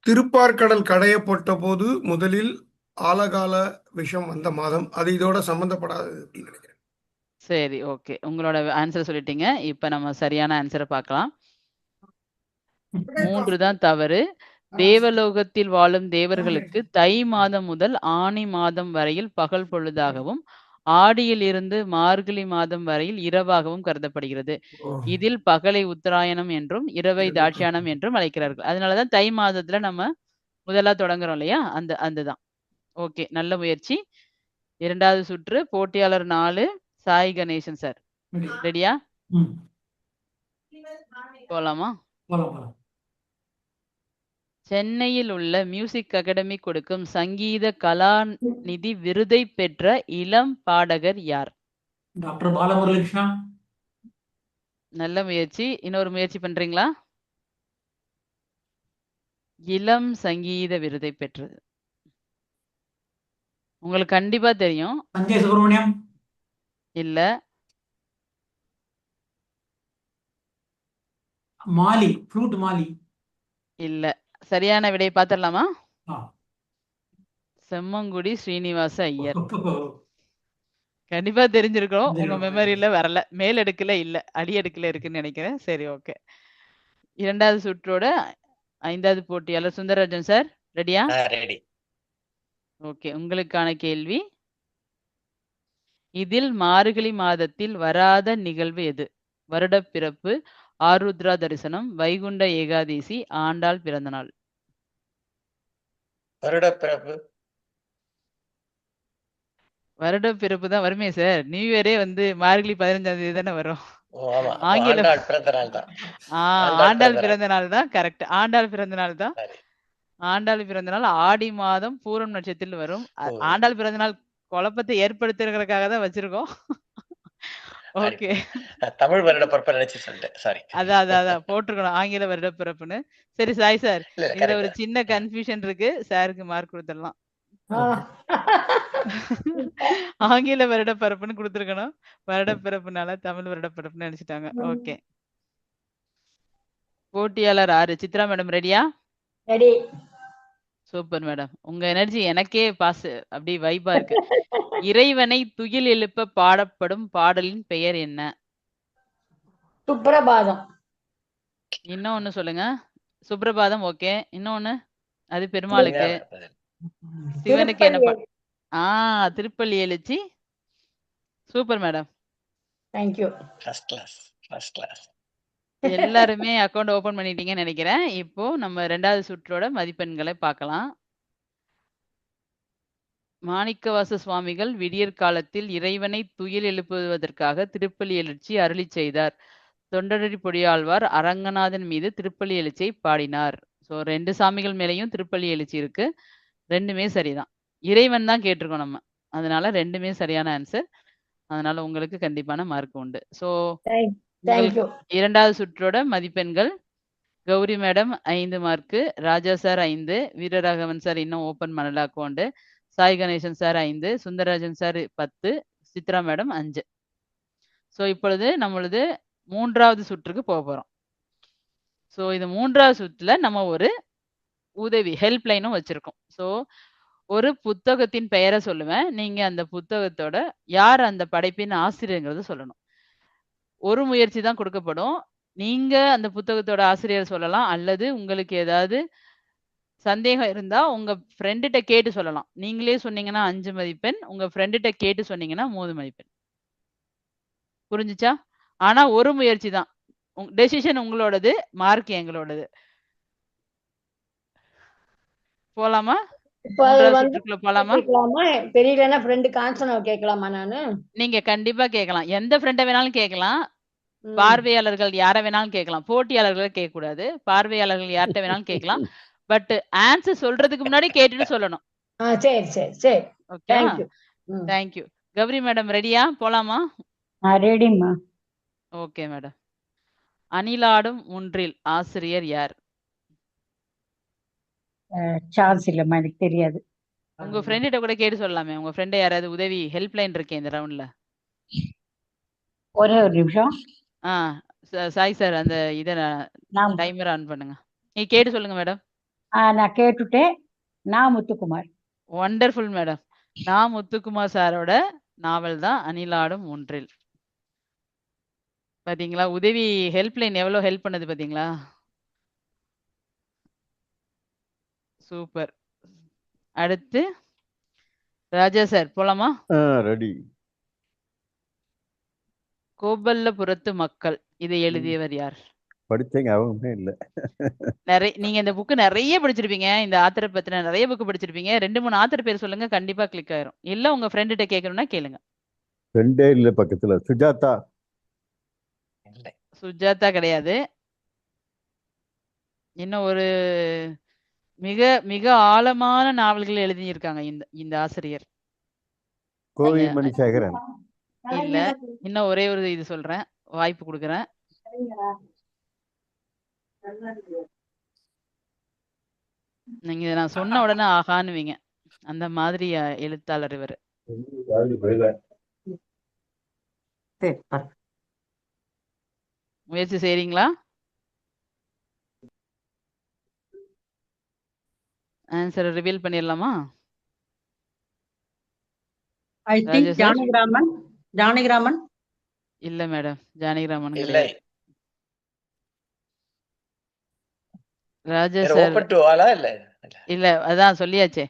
திருப்பார்கடல் கடையப்பட்ட போது முதலில் ஆலகால விஷம் வந்த மாதம். அது இதோட சம்பந்தப்படாது அப்படின்னு நினைக்கிறேன். சரி, ஓகே. உங்களோட ஆன்சர் சொல்லிட்டீங்க. இப்ப நம்ம சரியான ஆன்சரை பார்க்கலாம். 3 தான் தவறு. தேவலோகத்தில் வாழும் தேவர்களுக்கு தை மாதம் முதல் ஆனி மாதம் வரையில் பகல் பொழுதாகவும், ஆடியில் இருந்து மார்கழி மாதம் வரையில் இரவாகவும் கருதப்படுகிறது. ஓ, இதில் பகலை உத்தராயணம் என்றும், இரவை தாட்சியாயனம் என்றும் அழைக்கிறார்கள். அதனால தான் தை மாதத்துல நம்ம முதலா தொடங்குறோம் இல்லையா? அதுதான். ஓகே, நல்ல முயற்சி. 2வது சுற்று போட்டியாளர் 4 சாய் கணேசன் சார். ரெடியா? ம். போலாமா? போலாம். சென்னையில் உள்ள மியூசிக் அகாடமி கொடுக்கும் சங்கீத கலாநிதி விருதை பெற்ற இளம் பாடகர் யார்? டாக்டர் பாலமுரளிகிருஷ்ணா. நல்ல முயற்சி. இன்னொரு முயற்சி பண்றீங்களா? இளம் சங்கீத விருதை பெற்றது. உங்களுக்கு கண்டிப்பா தெரியும். சஞ்சய் சுப்பிரமணியம். இல்ல. மாலி, ஃப்ளூட் மாலி. இல்ல. சரியான விடை பார்த்துடலாமா? ஆ. செம்மங்குடி ஸ்ரீனிவாச ஐயர். கண்டிப்பா தெரிஞ்சிருக்கும். உங்க தெரியும். மெமரியில வரல. மேல் அடுக்குல இல்ல. அடி அடுக்குல இருக்குன்னு நினைக்கிறேன். சரி, ஓகே. 2வது சுற்றோட 5வது போட்டியாளர் சுந்தரராஜன் சார். ரெடியா? ரெடி. ஓகே. உங்களுக்கான கேள்வி. இதில் மார்கழி மாதத்தில் வராத நிகழ்வு எது? வருடப்பிறப்பு, ஆருத்ரா தரிசனம், வைகுண்ட ஏகாதசி, ஆண்டாள் பிறந்தநாள். வருடப்பிறப்பு. வருடப்பிறப்பு தான் வருமே சார். நியூ இயரே வந்து மார்கழி 15ஆம் தேதி தானே வரும். ஓ, ஆமா. ஆங்கில ஆண்டாள் பிறந்த நாள் தான். ஆண்டாள் பிறந்த நாள் தான் கரெக்ட். ஆண்டாள் பிறந்த நாள் தான். சரி. ஆண்டாள் பிறந்த நாள் ஆடி மாதம் பூரம் நட்சத்திரத்தில் வரும். ஓ. ஆண்டாள் பிறந்த நாள் குழப்பத்தை ஏற்படுத்துறதுக்காக தான் வச்சிருக்கோம். ஓகே. நான் தமிழ் வருட பிறப்பை நினைச்சு சொல்லிட்டேன். சாரி. அதான் போட்டிருக்கணும் ஆங்கில வருட பிறப்புன்னு. சரி சாய் சார், இல்ல, இதுல correct ஒரு தான். சின்ன கன்ஃபியூஷன் இருக்கு. சாருக்கு மார்க் கொடுத்துடலாம். ஆங்கில வருட பிறப்புன்னு கொடுத்துருக்கணும். வருட பிறப்புனால தமிழ் வருட பிறப்புன்னு நினைச்சிட்டாங்க. ஓகே. போட்டியாளர் 6 சித்ரா மேடம் ரெடியா? ரெடி. Super madam. உங்க எனர்ஜி எனக்கே பாஸ் அப்படி வைபா இருக்கு. இறைவனை துயில் எழுப்ப பாடப்படும் பாடலின் பெயர் என்ன? சுப்ரபாதம். இன்னொன்னு சொல்லுங்க. சுப்ரபாதம் ஓகே. இன்னொன்னு அது பெருமாளுக்கு. சிவனுக்கு என்ன Thiruppalli Ezhuchi. Super madam. Thank you. First class, first class. எல்லாருமே அக்கவுண்ட் ஓபன் பண்ணிட்டீங்கன்னு நினைக்கிறேன். இப்போ நம்ம 2வது சுற்றோட மதிப்பெண்களை பார்க்கலாம். மாணிக்கவாச சுவாமிகள் விடியற் காலத்தில் இறைவனை துயில் எழுப்புவதற்காக திருப்பள்ளி எழுச்சி அருளி செய்தார். தொண்டரடி பொடியாழ்வார் அரங்கநாதன் மீது திருப்பள்ளி எழுச்சியை பாடினார். ஸோ 2 சாமிகள் மேலேயும் திருப்பள்ளி எழுச்சி இருக்கு. 2மே சரிதான். இறைவன் தான் கேட்டிருக்கோம் நம்ம. அதனால 2மே சரியான ஆன்சர். அதனால உங்களுக்கு கண்டிப்பான மார்க் உண்டு. So thank you. 2வது சுற்றோட மதிப்பெண்கள் Gowri madam 5 mark, Raja sir 5, Veeraraghavan sir இன்னும் ஓபன் பண்ணல account, Sai Ganesan sir 5, Sundararajan sir 10, Chitra madam 5. So இப்பொழுது நம்மளது 3வது சுற்றுக்கு போக போறோம். ஸோ இது 3வது சுற்றுல நம்ம ஒரு உதவி ஹெல்ப்லைனும் வச்சிருக்கோம். ஸோ ஒரு புத்தகத்தின் பெயரை சொல்லுவேன். நீங்க அந்த புத்தகத்தோட யார் அந்த படைப்பின் ஆசிரியர்ங்கிறத சொல்லணும். ஒரு முயற்சி தான் கொடுக்கப்படும். நீங்க அந்த புத்தகத்தோட ஆசிரியர் சொல்லலாம், அல்லது உங்களுக்கு ஏதாவது சந்தேகம் இருந்தா உங்க ஃப்ரெண்டுகிட்ட கேட்டு சொல்லலாம். நீங்களே சொன்னீங்கன்னா 5 மதிப்பெண், உங்க ஃப்ரெண்டுகிட்ட கேட்டு சொன்னீங்கன்னா 3 மதிப்பெண். புரிஞ்சுச்சா? ஆனா ஒரு முயற்சி தான். டெசிஷன் உங்களோடது, மார்க் எங்களோடது. போலாமா? இப்போ அது 3வது வந்து சுற்றுக்குள்ள போலாமா? கேட்கலாமா? தெரியலன்னா ஃப்ரெண்டுக்கு ஆன்சர் கேட்கலாமா நானு? நீங்க கண்டிப்பா கேட்கலாம். எந்த ஃப்ரெண்ட வேணாலும் கேட்கலாம். பார்வையாளர்கள் யார வேணாலும் கேட்கலாம். போட்டியாளர்கள கேட்கக்கூடாது. பார்வையாளர்கள் யார்கிட்ட வேணாலும் கேட்கலாம். பட் ஆன்சர் சொல்றதுக்கு முன்னாடி கேட்டுட்டு சொல்லணும். சரி சரி சரி. Okay. Thank you. Thank you. Gowri madam ரெடியா? போலாமா? ரெடிம்மா. Okay madam. அணிலாடும் ஒன்றில் ஆசிரியர் யார்? சான்ஸ் இல்லம்மா, எனக்கு தெரியாது. உங்க ஃப்ரெண்ட்ட கூட கேட்டு சொல்லலாமே. உங்க ஃப்ரெண்ட் யாராவது உதவி ஹெல்ப்லைன் இருக்கே இந்த ரவுண்ட்ல. ஒரே ஒரு நிமிஷம். சாய் சார் அந்த இத டைமர் ஆன் பண்ணுங்க. நீ கேட்டு சொல்லுங்க மேடம். நான் கேட்டுட்டேன். நான் முத்துக்குமார். Wonderful madam. நான் முத்துக்குமார் சாரோட நாவல் தான் அணிலாடும் ஒன்றில். பாத்தீங்களா? உதவி ஹெல்ப்லைன் எவ்வளோ ஹெல்ப் பண்ணுது பாத்தீங்களா? சூப்பர். அடுத்து ராஜா சார் போலாமா? ரெடி. கோபல்லபுரத்து மக்கள் இதை எழுதியவர் யார்? படிச்சேங்க, அவங்களுமே இல்லை. நீங்க இந்த புக்கு நிறைய படிச்சிருப்பீங்க. இந்த ஆத்தரை பத்தின நிறைய புக்கு படிச்சிருப்பீங்க. 2 3 ஆத்தர் பேர் சொல்லுங்க, கண்டிப்பா கிளிக் ஆயிரும். இல்ல உங்க ஃப்ரெண்ட்ட கேட்கணும்னா கேளுங்க. ரெண்டே இல்லை பக்கத்துல. சுஜாதா. இல்லை. சுஜாதா கிடையாது. இன்னும் ஒரு மிக மிக ஆழமான நாவல்கள் எழுதியிருக்காங்க இந்த இந்த ஆசிரியர். கோவை நீங்க மணிசேகரன். இல்ல. இன்னும் ஒரே ஒரு இது சொல்றேன், வாய்ப்பு கொடுக்குறேன். நீங்க இதை நான் சொன்ன உடனே ஆகான்னுவீங்க. அந்த மாதிரி எழுத்தாளர் இவர். முயற்சி செய்றீங்களா? ஆன்சரை ரிவீல் பண்ணிடலாமா? ஐ ராஜா திங்க் சார்? ஜானகிராமன். ஜானகிராமன். இல்ல மேடம், ஜானகிராமன் இல்லை. கிடையாது. ராஜா வேற சார் ஓப்பன் டு ஆலா இல்லை. இல்ல, அதான் சொல்லியாச்சே.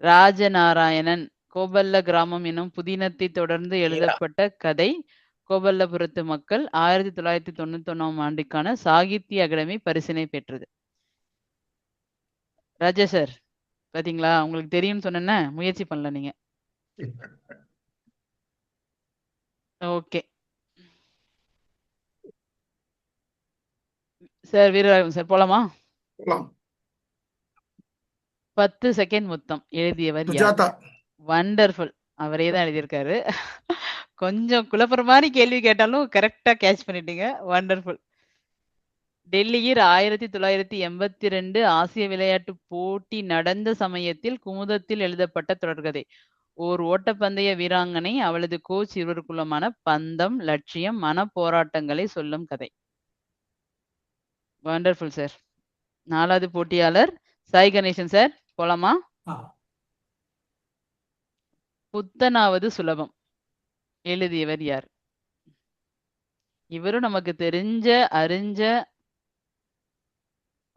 ராஜநாராயணன் கோபல்ல கிராமம் எனும் புதினத்தை தொடர்ந்து எழுதப்பட்ட கதை கோபல்லபுரத்து மக்கள் 1991ஆம் ஆண்டுக்கான சாகித்ய அகாடமி பரிசினை பெற்றது. ராஜா சார் பாத்தீங்களா, உங்களுக்கு தெரியும்னு சொன்னேன்ன, முயற்சி பண்ணல நீங்க. ஓகே சார், வீரராகவன் சார் போலாமா? போலாம். 10 செகண்ட் மொத்தம். எழுதியவர் யார்? சுஜாதா. வண்டர்ஃபுல். அவரே தான் எழுதியிருக்காரு. கொஞ்சம் குழப்பற மாதிரி கேள்வி கேட்டாலும் கரெக்டா கேட்ச் பண்ணிட்டீங்க. வண்டர்ஃபுல். டெல்லியில் 1982 ஆசிய விளையாட்டு போட்டி நடந்த சமயத்தில் குமுதத்தில் எழுதப்பட்ட தொடர்கதை. ஓர் ஓட்டப்பந்தய வீராங்கனை, அவளது கோச் இருவருக்குள்ளமான பந்தம், லட்சியம், மன போராட்டங்களை சொல்லும் கதை. Wonderful sir. 4வது போட்டியாளர் சாய் கணேசன் சார் போலாமா? புத்தனாவது சுலபம் எழுதியவர் யார்? இவரும் நமக்கு தெரிஞ்ச அறிஞ்ச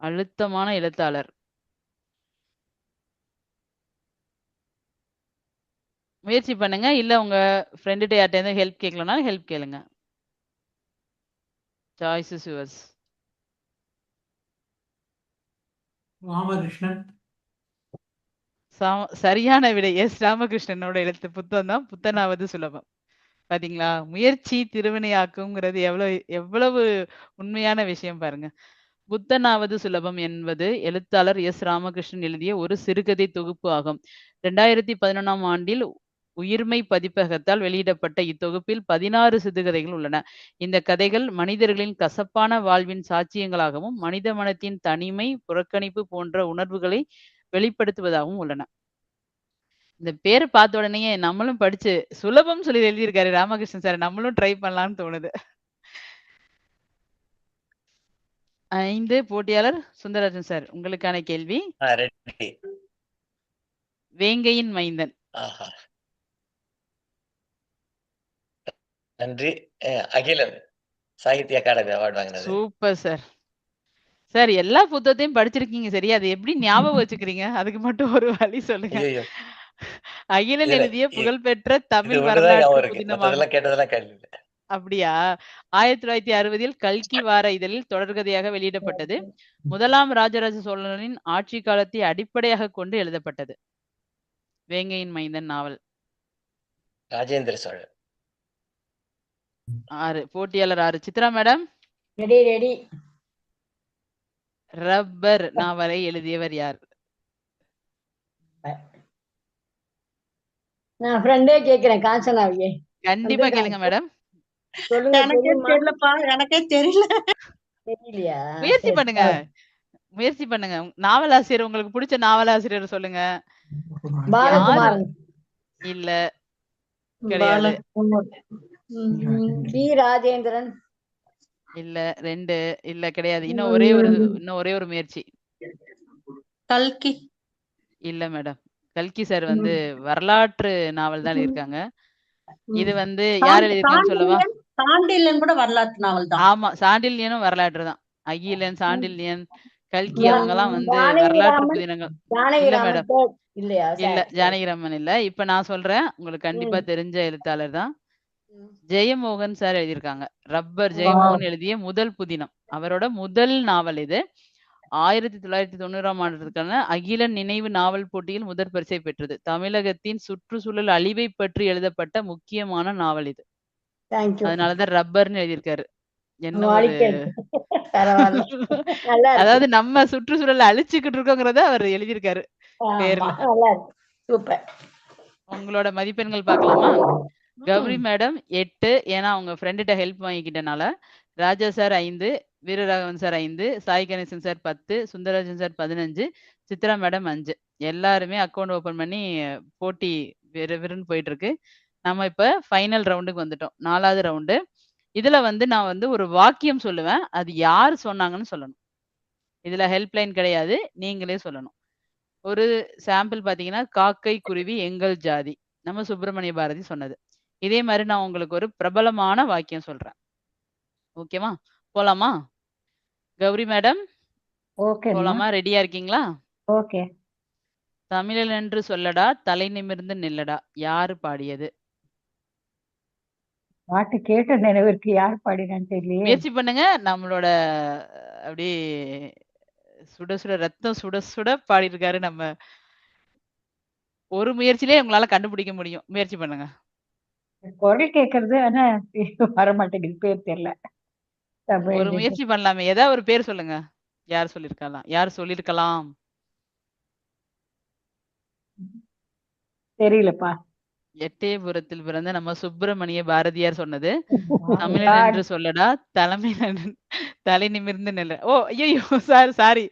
அழுத்தமான எழுத்தாளர். முயற்சி பண்ணுங்க. இல்ல உங்க ஃப்ரெண்டுகிட்ட யார்ட்ட ஹெல்ப் கேட்கலனாலும் ஹெல்ப் கேளுங்க. Choice is yours. ராமகிருஷ்ணன். சரியான விடை எஸ் ராமகிருஷ்ணனோட எழுத்து புத்தகம் தான் புத்தனாவது சுலபம். பாத்தீங்களா, முயற்சி திருவினையாக்குங்கிறது எவ்வளவு உண்மையான விஷயம் பாருங்க. புத்தனாவது சுலபம் என்பது எழுத்தாளர் எஸ் ராமகிருஷ்ணன் எழுதிய ஒரு சிறுகதை தொகுப்பு ஆகும். 2011ஆம் ஆண்டில் உயிர்மை பதிப்பகத்தால் வெளியிடப்பட்ட இத்தொகுப்பில் 16 சிறுகதைகள் உள்ளன. இந்த கதைகள் மனிதர்களின் கசப்பான வாழ்வின் சாட்சியங்களாகவும் மனித மனத்தின் தனிமை, புறக்கணிப்பு போன்ற உணர்வுகளை வெளிப்படுத்துவதாகவும் உள்ளன. இந்த பேரை பார்த்த உடனே நம்மளும் படிச்சு சுலபம் சொல்லி எழுதியிருக்காரு ராமகிருஷ்ணன் சார், நம்மளும் ட்ரை பண்ணலாம்னு தோணுது. 5 போட்டியாளர் சுந்தரராஜன் சார், உங்களுக்கான கேள்வி. ரெடி. வேங்கையின் மைந்தன். ஆஹா, நன்றி. அகிலன் சாகித்ய அகாடமி அவார்டு வாங்கினது. Super sir. சார் எல்லா புத்தகத்தையும் படிச்சிருக்கீங்க சரி, அது எப்படி ஞாபகம் வச்சுக்கிறீங்க? அதுக்கு மட்டும் ஒரு வழி சொல்லுங்க. ஐயோ, அகிலன் இதுல எழுதிய புகழ்பெற்ற இது தமிழ் ஒண்ணுதான் ஞாபகம் வரலாற்று இருக்கு. புதினமாகும். மத்ததெல்லாம் கேட்டதெல்லாம் கேள்வி இல்லை. அப்படியா? 1960இல் கல்கி வார இதழில் தொடர்கதையாக வெளியிடப்பட்டது. முதலாம் ராஜராஜ சோழனின் ஆட்சி காலத்தை அடிப்படையாக கொண்டு எழுதப்பட்டது. வேங்கையின் மைந்தன் நாவல். ராஜேந்திர சோழன். 6 போட்டியாளர் 6. Chitra madam. Ready ready. Rubber நாவலை எழுதியவர் யார்? நான் ஃப்ரெண்டே கேக்குறேன், காஞ்சனாவியே. கண்டிப்பா கேளுங்க மேடம். சொல்லுங்க. எனக்கே தெரியுமா? தெரியலப்பா, எனக்கே தெரியல. தெரியலையா? முயற்சி சரி, பண்ணுங்க, முயற்சி பண்ணுங்க. நாவலாசிரியர், உங்களுக்கு பிடிச்ச நாவலாசிரியர் சொல்லுங்க. பாலகுமாரன். இல்ல கிடையாது. பி ராஜேந்திரன். இல்ல 2 இல்ல கிடையாது. இன்னும் ஒரே ஒரு முயற்சி. கல்கி. இல்ல மேடம். கல்கி சார் வந்து வரலாற்று நாவல் தான் எழுதியிருக்காங்க. இது வந்து யார் எழுதியிருக்காங்கன்னு சொல்லவா? சாண்டில்யன் கூட வரலாற்று நாவல் தான். ஆமா, சாண்டில்யனும் வரலாற்று தான். அகிலன், சாண்டில்யன், கல்கி ஜா- அவங்கலாம் வந்து ஜானகி வரலாற்று ராமன் புதினங்கள். ஜானகி இல்ல ராமன் மேடம். third இல்லையா இல்ல சார்? ஜானகிராமன் இல்ல. இப்ப நான் சொல்றேன். உங்களுக்கு கண்டிப்பா தெரிஞ்ச எழுத்தாளர் தான். ஜெயமோகன் சார் எழுதியிருக்காங்க. ரப்பர் ஜெயமோகன் எழுதிய முதல் புதினம். அவரோட முதல் நாவல் இது. 1990ஆம் ஆண்டுக்கான அகிலன் நினைவு நாவல் போட்டியில் முதற் பரிசை பெற்றது. தமிழகத்தின் சுற்றுச்சூழல் அழிவை பற்றி எழுதப்பட்ட முக்கியமான நாவல் இது. தேங்க்யூ. அதனாலதான் ரப்பர்னு எழுதியிருக்காரு. என்ன ஒரு அழிக்கிறது பரவாயில்ல, நல்லா இருக்கு. அதாவது நம்ம சுற்றுச்சூழலை அழிச்சுக்கிட்டு இருக்கோங்கிறத அவர் எழுதியிருக்காரு பேர்ல. ஆமா, நல்லா இருக்கு, சூப்பர். உங்களோட மதிப்பெண்கள் பார்க்கலாமா? கௌரி மேடம் 8, ஏன்னா அவங்க ஃப்ரெண்டுகிட்ட ஹெல்ப் வாங்கிக்கிட்டனால. Raja sir 5, Veeraraghavan sir 5, Sai Ganesan sir 10, Sundararajan sir 15, Chitra madam 5. எல்லாருமே அக்கௌண்ட் ஓபன் பண்ணி போட்டி விறுவிறுன்னு போயிட்டு இருக்கு. நம்ம இப்ப ஃபைனல் ரவுண்டுக்கு வந்துட்டோம். 4வது ரவுண்டு. இதுல வந்து நான் வந்து ஒரு வாக்கியம் சொல்லுவேன். அது யார் சொன்னாங்கன்னு சொல்லணும். இதுல ஹெல்ப்லைன் கிடையாது. நீங்களே சொல்லணும். ஒரு சாம்பிள் பாத்தீங்கன்னா, காக்கை குருவி எங்கள் ஜாதி. நம்ம சுப்பிரமணிய பாரதி சொன்னது. இதே மாதிரி நான் உங்களுக்கு ஒரு பிரபலமான வாக்கியம் சொல்றேன். ஓகேவா? போலாமா? கௌரி மேடம் ஓகே போலாமா? ரெடியா இருக்கீங்களா? ஓகே. தமிழன் என்று சொல்லடா, தலை நிமிர்ந்து நில்லடா. யாரு பாடியது? பாட்டு கேட்ட நினைவிற்கு யார் பாடினான்னு தெரியலையே. முயற்சி பண்ணுங்க. நம்மளோட அப்படியே சுட சுட ரத்தம் சுட சுட பாடியிருக்காரு நம்ம. ஒரு முயற்சியிலே உங்களால கண்டுபிடிக்க முடியும். முயற்சி பண்ணுங்க. குரல் கேட்கறது, ஆனா வர மாட்டேங்குது, பேர் தெரியல. ஒரு முயற்சி பண்ணலாமே. ஏதாவது ஒரு பேர் சொல்லுங்க. யார் சொல்லிருக்கலாம்? யார் சொல்லிருக்கலாம்? தெரியலப்பா. எட்டயபுரத்தில் பிறந்த நம்ம சுப்பிரமணிய பாரதியார் சொன்னது. தமிழன் என்று சொல்லடா, தலை நிமிர்ந்து நில்ல. ஓ ஐயோ சாரி.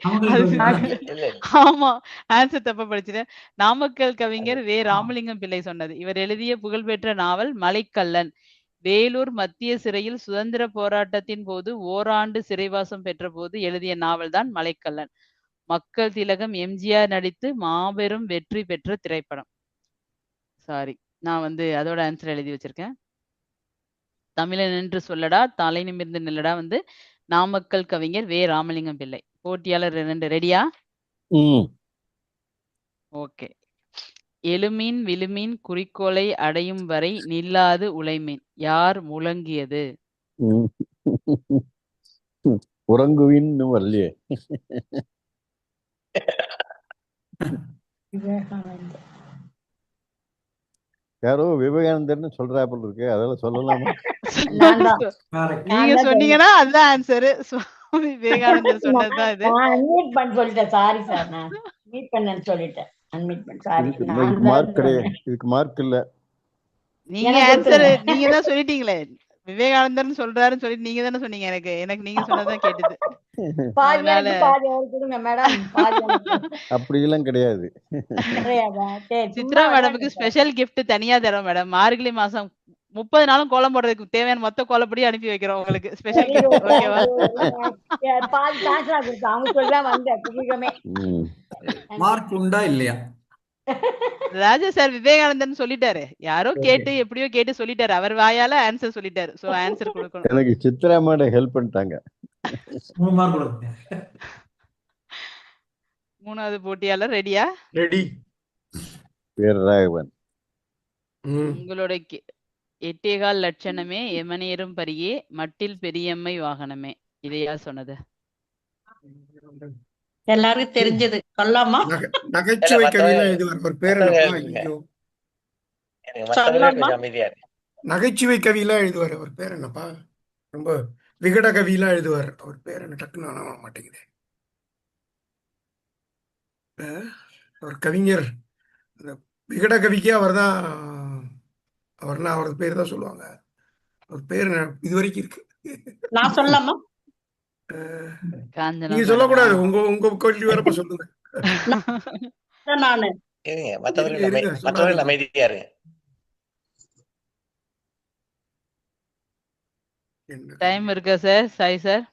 ஆமா, ஆன்சர் தப்பா படிச்சிட்டேன். நாமக்கல் கவிஞர் வே. ராமலிங்கம் பிள்ளை சொன்னது. இவர் எழுதிய புகழ்பெற்ற நாவல் மலைக்கல்லன். வேலூர் மத்திய சிறையில் சுதந்திர போராட்டத்தின் போது ஓராண்டு சிறைவாசம் பெற்ற போது எழுதிய நாவல் தான் மலைக்கல்லன். மக்கள் திலகம் எம்ஜிஆர் நடித்து மாபெரும் வெற்றி பெற்ற திரைப்படம். சாரி, நான் வந்து அதோட ஆன்சர் எழுதி வச்சிருக்கேன். தமிழன் என்று சொல்லடா, தலை நிமிர்ந்து நில்லடா வந்து நாமக்கல் கவிஞர் வே. ராமலிங்கம் பிள்ளை. போட்டியாளர் 2 ரெடியா? ஓகே. எழுமீன் விழுமீன் குறிக்கோளை அடையும் வரை நில்லாது உழைமீன். யார் முழங்கியது? உறங்குவின் வரலையே. யாரோ விவேகானந்தர்னு சொல்றாப்புல இருக்கு, அதெல்லாம் சொல்லலாமா? நீங்க சொன்னீங்கன்னா அதுதான் ஆன்சர். சுவாமி விவேகானந்தர் சொன்னதுதான் இது. அன்மியூட் பண்ண சொல்லிட்டேன், சாரி சார். நான் மீட் பண்ணேன்னு சொல்லிட்டேன். அன்மியூட் பண்ண, சாரி. இதுக்கு மார்க் கிடையாது, இதுக்கு மார்க் இல்ல. நீங்க ஆன்சர் நீங்க தான் சொல்லிட்டீங்களே. விவேகானந்தர்னு சொல்றாருன்னு சொல்லிட்டு நீங்க தானே சொன்னீங்க. எனக்கு நீங்க சொன்னதுதான் கேட்டது. பாதி எனக்கு பாதி அவருக்கு கொடுங்க மேடம். பாதி அப்படி எல்லாம் கிடையாது. கிடையாதா? சரி, சித்ரா மேடமுக்கு ஸ்பெஷல் கிஃப்ட் தனியா தரோம் மேடம். மார்கழி மாசம் 30 நாளும் கோலம் போடுறதுக்கு தேவையான மொத்த கோலப்படி அனுப்பி வைக்கிறோம் உங்களுக்கு. Special gift. ஓகேவா? பாதி காசுலாம் கொடுத்தா அவங்க சொல்லலாம் வந்தேன் புரியுமே. மார்க் உண்டா இல்லையா? ராஜா சார் விவேகானந்தன் சொல்லிட்டாரு. யாரோ கேட்டு எப்படியோ கேட்டு சொல்லிட்டாரு. அவர் வாயால ஆன்சர் சொல்லிட்டாரு. சோ ஆன்சர் கொடுக்கணும். எனக்கு சித்ரா மேடம் ஹெல்ப் பண்ணிட்டாங்க. 3 மார்க் கொடுங்க. 3வது போட்டியாளர் ரெடியா? ரெடி. வீரராகவன். உங்களோட 8.25 லட்சணமே எமனேறும் பரியே மட்டில் பெரியம்மை வாகனமே. இதை யார் சொன்னது? எல்லாருக்கும் தெரிஞ்சது. சொல்லலாமா? நகைச்சுவை கவியெல்லாம் எழுதுவார். ஒரு பேர் என்னப்பா? ஐயோ, சொல்லலாமா? நகைச்சுவை கவியெல்லாம் எழுதுவார். அவர் பேர் என்னப்பா? ரொம்ப விகட கவியெல்லாம் எழுதுவார். அவர் பேர் என்ன? டக்குன்னு வர மாட்டேங்குது. அவர் கவிஞர். அந்த விகட கவிக்கே அவர்தான் அவர் பேர் தான் சொல்லுவாங்க. அவர் பேர் இது வரைக்கும் இருக்கு. நான் சொல்லலாமா? நீங்க சொல்லக்கூடாது. உங்க கேள்வி வரப்ப சொல்லுங்க. நானு மற்றவர்கள் அமைதியா இருங்க. டைம் இருக்கா சார்? சாய் சார்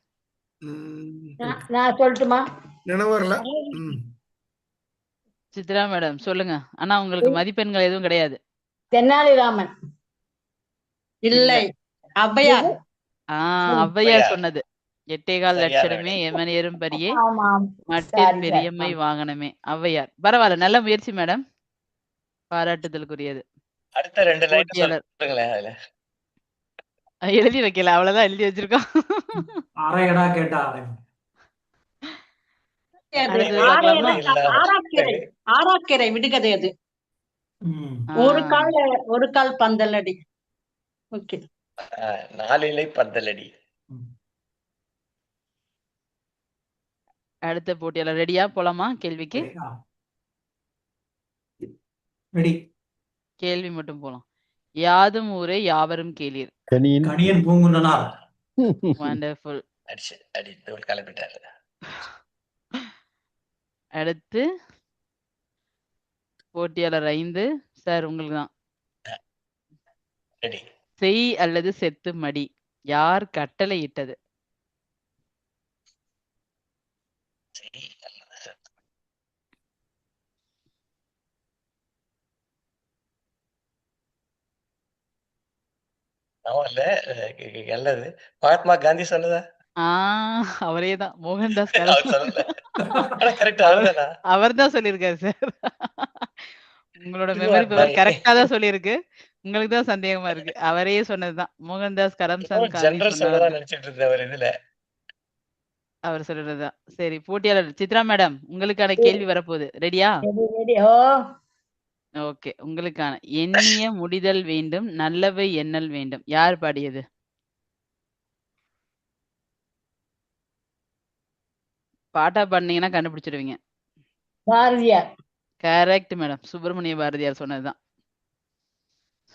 நான் சொல்லட்டுமா? நினைவு வரல. சித்ரா மேடம் சொல்லுங்க. ஆனா உங்களுக்கு மதிப்பெண்கள் எதுவும் கிடையாது. தென்னாலிராமன். இல்லை, ஔவையார். ஔவையார் சொன்னது. 8.25 சரியான லட்சணமே விடை. எமனேறும் பரியே ஆமா மட்டில் சாரி சார். பெரியம்மை வாகனமே. ஔவையார். பரவாயில்ல, நல்ல முயற்சி மேடம். பாராட்டுதலுக்குரியது. அடுத்த 2 லைன் போட்டியாளர் சொல்லுங்களேன் அதுல. எழுதி வைக்கல, அவ்வளவுதான் எழுதி வச்சிருக்கோம். அரையடா கேட்டா அரை. அது அடுத்தது பார்க்கலாமா? ஆறாக்கீரை. ஆறாக்கீரை விடுகதை அது. ம். ஒரு கால் பந்தலடி. ஓகே. 4 இலை பந்தலடி. அடுத்த போட்டியாளர் ரெடியா? போலாமா கேள்விக்கு? ரெடி. கேள்வி மட்டும் போலாம். யாதும் ஊரே யாவரும் கேளீர். கனியின் கணியன் பூங்குன்றனார். வண்டர்ஃபுல். அடித்து கிளப்பிட்டாரு. அடுத்து போட்டியாளர் 5 சார், உங்களுக்கு தான். ரெடி. செய் அல்லது செத்து மடி, யார் கட்டளை இட்டது? நல்லது. மகாத்மா காந்தி சொன்னதா? அவரேதான், மோகன்தாஸ் அவர் சொல்லல. ஆனா கரெக்ட் அவர்தானா? அவர்தான் சொல்லியிருக்காரு சார். உங்களோட You memory are power right. கரெக்டா தான் சொல்லியிருக்கு. உங்களுக்கு தான் சந்தேகமா இருக்கு. அவரே சொன்னதுதான். மோகன்தாஸ் கரம்சந்த் காந்தி ஜெனரல் சொல்லதான் சொன்னவர். நினைச்சிட்டு இருந்தேன் ஒரு இதுல. அவர் சொல்றதுதான். சரி, போட்டியாளர் சித்ரா மேடம், உங்களுக்கான கேள்வி வரப்போகுது. ரெடியா? Ready ready. ஓ ஓகே, உங்களுக்கான. எண்ணிய முடிதல் வேண்டும், நல்லவை எண்ணல் வேண்டும், யார் பாடியது? பாட்டா பாடினீங்கன்னா கண்டுபிடிச்சிடுவீங்க. பாரதியார். கரெக்ட் மேடம், சுப்பிரமணிய பாரதியார் சொன்னதுதான்.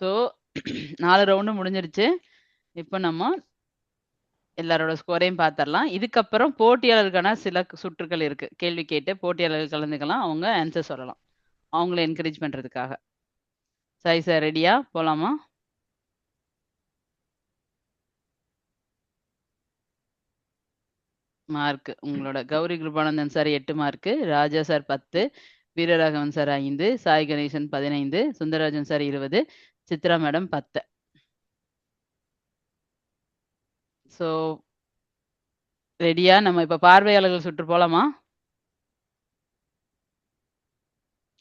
ஸோ 4 ரவுண்டு முடிஞ்சிருச்சு. இப்போ நம்ம எல்லாரோட ஸ்கோரையும் பார்த்துடலாம். இதுக்கப்புறம் போட்டியாளருக்கான சில சுற்றுகள் இருக்கு. கேள்வி கேட்டு போட்டியாளர்கள் கலந்துக்கலாம், அவங்க ஆன்சர் சொல்லலாம், அவங்கள என்கரேஜ் பண்றதுக்காக. சரி சார், ரெடியா? போலாமா? மார்க் உங்களோட கௌரி கிருபானந்தன் சார் 8 மார்க்கு, Raja sir 10, Veeraraghavan sir 5, Sai Ganesan 15, Sundararajan sir 20, Chitra madam 10. So ரெடியா? நம்ம இப்ப பார்வையாளர்கள் சுற்று போலாமா?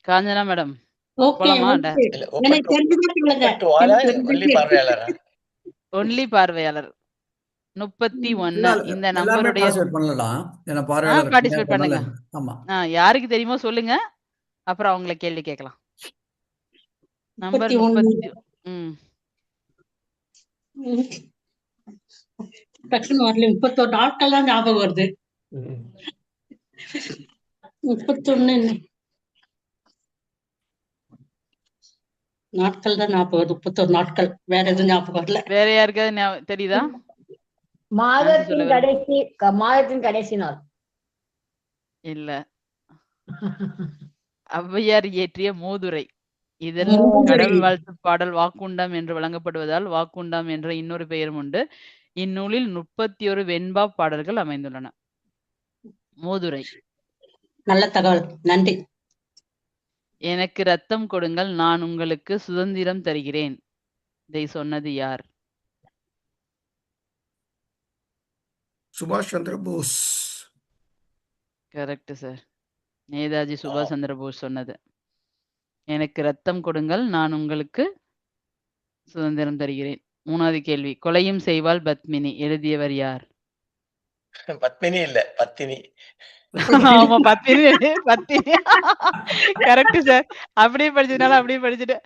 Kanchana madam okay. போலாமா? இல்ல, எனக்கு தெரிஞ்சதே சொல்லுங்க. open to all ஆ? எனக்கு only தெரிஞ்சதே. பார்வையாளரா? ஒன்லி பார்வையாளர் 31. இந்த எல்லாருமே நம்பருடைய பார்ட்டிசிபேட் பண்ணலாம். ஏன்னா பார்வையாளர் பார்ட்டிசிபேட் பண்ணுங்க. ஆமா. யாருக்கு தெரியுமோ சொல்லுங்க, அப்புறம் அவங்கள கேள்வி கேட்கலாம். நம்பர் 31. 30. ம் டக்குனு வரல. 31 நாட்கள் தான் ஞாபகம் வருது. 31 நாட்கள் தான் ஞாபகம் வருது. 31 நாட்கள். வேற எதுவும் ஞாபகம் வரல. வேற யாருக்காவது தெரியுதா? மாதத்தின் கடைசி மாதத்தின் கடைசி நாள். இல்ல, ஔவையார் இயற்றிய மூதுரை. இதில் மூதுரை. கடவுள் வாழ்த்து பாடல் வாக்குண்டாம் என்று வழங்கப்படுவதால் வாக்குண்டாம் என்ற இன்னொரு பெயரும் உண்டு. இந்நூலில் 31 வெண்பா பாடல்கள் அமைந்துள்ளன. மூதுரை. நல்ல தகவல், நன்றி. எனக்கு ரத்தம் கொடுங்கள், நான் உங்களுக்கு சுதந்திரம் தருகிறேன், இதை சொன்னது யார்? சுபாஷ் சந்திர போஸ். கரெக்ட் சார், நேதாஜி சுபாஷ் சந்திர போஸ் சொன்னது. எனக்கு ரத்தம் கொடுங்கள், நான் உங்களுக்கு சுதந்திரம் தருகிறேன். 3வது கேள்வி. கொலையும் செய்வாள் பத்மினி, எழுதியவர் யார்? பத்மினி இல்ல, பத்தினி. ஆமா, பத்தினி. Correct sir. அப்படியே படிச்சதுனால அப்படியே படிச்சுட்டேன்.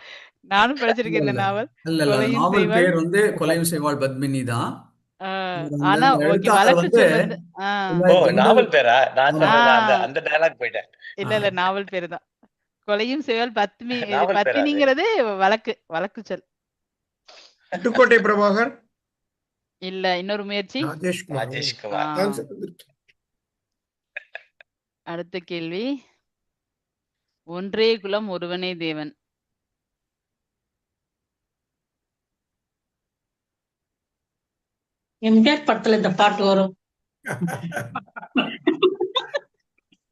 நானும் படிச்சிருக்கேன் இந்த நாவல். இல்ல கொலையும் நாவல் செய்வாள். பேர் வந்து கொலையும் செய்வாள் பத்மினி தான். ஆனா ஓகே, எழுத்தாளர் வழக்கு வந்து சொல் வந்து நாவல் பேரா? நான் ஆ. அந்த டயலாக் போயிட்டேன். இல்ல நாவல் பேரு தான். கொலையும் செய்வாள் நாவல் பேரா அது? பத்மினிங்கிறது வழக்கு சொல். புதுக்கோட்டை பிரபாகர். இல்ல, இன்னொரு முயற்சி. ராஜேஷ்குமார். ராஜேஷ்குமார். Answer வந்துருச்சு. அடுத்த கேள்வி. ஒன்றே குலம் ஒருவனே தேவன். எம்ஜிஆர் படத்துல இந்த பாட்டு வரும்.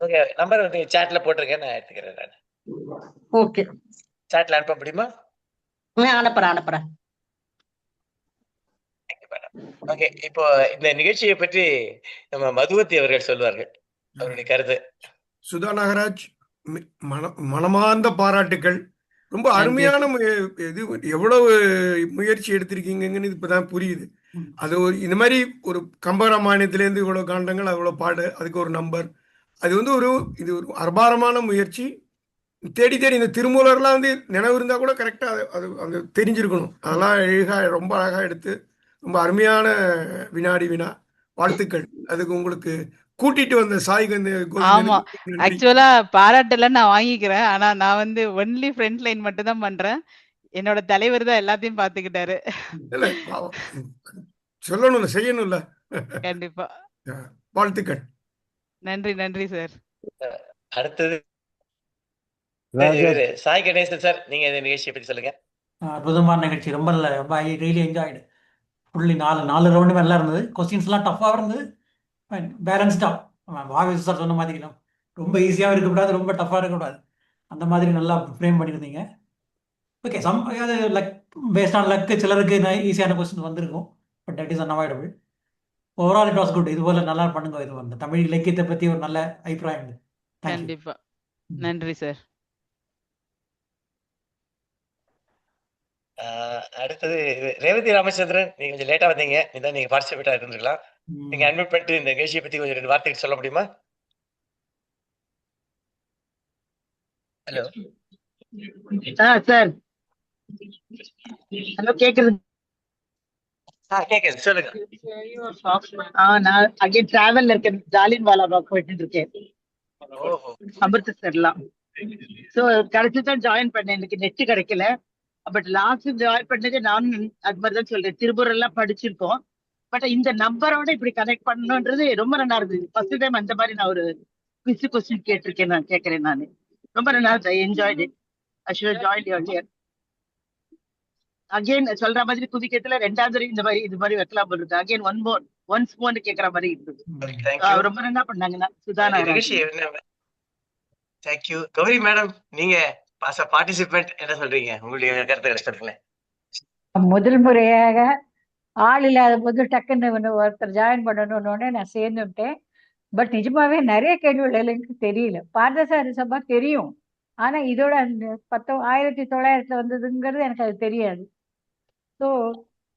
ஓகே, நம்பர் வந்து சாட்ல போட்டிருக்கேன், நான் எடுத்துக்கிறேன். நான் ஓகே. சாட்ல அனுப்ப முடியுமா? அனுப்புறேன். ஓகே, இப்போ இந்த நிகழ்ச்சியை பற்றி நம்ம மதுவத்தி அவர்கள் சொல்வார்கள், அவருடைய கருத்து. சுதா நாகராஜ், மனமார்ந்த பாராட்டுக்கள். ரொம்ப நன்றி அருமையான சார். இது எவ்வளவு முயற்சி எடுத்திருக்கீங்கன்னு இப்பதான் புரியுது. அது ஒரு இந்த மாதிரி ஒரு கம்பராமாயணத்திலேருந்து இவ்வளவு காண்டங்கள், அவ்வளவு பாடு, அதுக்கு ஒரு நம்பர், அது வந்து இது ஒரு அபாரமான முயற்சி. தேடி தேடி இந்த திருமூலர்லாம் வந்து நினைவு இருந்தா கூட கரெக்டா அது அங்க தெரிஞ்சிருக்கணும். அதெல்லாம் ரொம்ப அழகா எடுத்து ரொம்ப அருமையான வினா வாழ்த்துக்கள். அதுக்கு உங்களுக்கு கூட்டிட்டு வந்த சாய் ஆமா. கோவிந்தனுக்கு நன்றி. ஆக்சுவலா பாராட்டெல்லாம் நான் வாங்கிக்கிறேன். ஆனா நான் வந்து ஒன்லி ஃப்ரண்ட் லைன் மட்டும் தான் பண்றேன். என்னோட தலைவர் தான் எல்லாத்தையும் பாத்துக்கிட்டாரு. இல்ல பாவம். சொல்லணும்ல, செய்யணும்ல. கண்டிப்பா. வாழ்த்துக்கள். நன்றி சார். அடுத்தது ராஜா இவரு சாய் கணேசன் சார், நீங்க இந்த நிகழ்ச்சியை பத்தி சொல்லுங்க. அற்புதமான நிகழ்ச்சி. ரொம்ப ரொம்ப I really enjoyed. Fully 4 round நல்லா இருந்தது. கொஸ்டின்ஸ்லாம் டஃப்பாக இருந்தது. பேலன்ஸ்டாக வாவேஸ் சார் சொன்ன மாதிரி ரொம்ப ஈஸியாகவும் இருக்கக்கூடாது, ரொம்ப டஃப்பாக இருக்கக்கூடாது. அந்த மாதிரி நல்லா ஃப்ரேம் பண்ணியிருந்தீங்க. ஓகே, அது லக், பேஸ்ட் ஆன் லக்கு சிலருக்கு ஈஸியான கொஸ்டின் வந்திருக்கும். But that is unavoidable. Overall it was good. இது போல் நல்லா பண்ணுங்க. இது வந்து தமிழ் இலக்கியத்தை பற்றி ஒரு நல்ல அபிப்பிராயம் உண்டு. தேங்க்யூ. கண்டிப்பா. நன்றி சார். அடுத்தது ரேவதி ராமச்சந்திரன், நீங்க கொஞ்சம் லேட்டா வந்தீங்க, இதான் நீங்க பார்ட்டிசிபேட்டா இருந்திருக்கலாம். நீங்க அட்மிட் பண்ணிட்டு இந்த நிகழ்ச்சியை பத்தி கொஞ்சம் 2 வார்த்தைகள் சொல்ல முடியுமா? ஹலோ சார், ஹலோ கேக்குது? கேக்குது, சொல்லுங்க. நான் அகைன் டிராவல்ல இருக்கேன். ஜாலியன் வாலா பாக் போயிட்டு இருக்கேன், ஓஹோ, அமிர்தசர்லாம். சோ கடைசி தான் ஜாயின் பண்ணேன், எனக்கு நெட் கிடைக்கல. பட் லாஸ்ட் ஜாயின் பண்ணது நானும் அது மாதிரி தான் சொல்றேன். திருப்பூர் எல்லாம் படிச்சிருக்கோம். பட் இந்த நம்பரோட இப்படி கனெக்ட் பண்ணணுன்றது ரொம்ப நல்லா இருந்தது. ஃபர்ஸ்ட் டைம் அந்த மாதிரி நான் ஒரு குவிஸ் கொஸ்டின் கேட்டிருக்கேன். நான் கேட்கறேன், நான் ரொம்ப நல்லா இருந்தது. Enjoyed it. I should join your here. Again சொல்ற மாதிரி குதிக்கத்துல 2வது தடவை இது மாதிரி வைக்கலாம் போல இருக்கு. அகைன் ஒன்ஸ் மோர் கேக்குற மாதிரி இருந்தது. தேங்க்யூ. ரொம்ப நல்லா பண்ணாங்கன்னா சுதா இந்த நாகராஜ். நிகழ்ச்சி தேங்க்யூ. கௌரி மேடம், நீங்க as a participant என்ன சொல்றீங்க? உங்களுடைய கருத்துக்களை சொல்லுங்களேன். முதல் முறையாக ஆள் இல்லாத போது டக்குன்னு ஒருத்தர் ஜாயின் பண்ணணும்னு நான் சேர்ந்துட்டேன். பட் நிஜமாவே நிறைய கேள்விகள் எனக்கு தெரியல. பார்த்தசாரி சபா தெரியும், ஆனா இதோட அந்த 1900 வந்ததுங்கிறது எனக்கு அது தெரியாது. ஸோ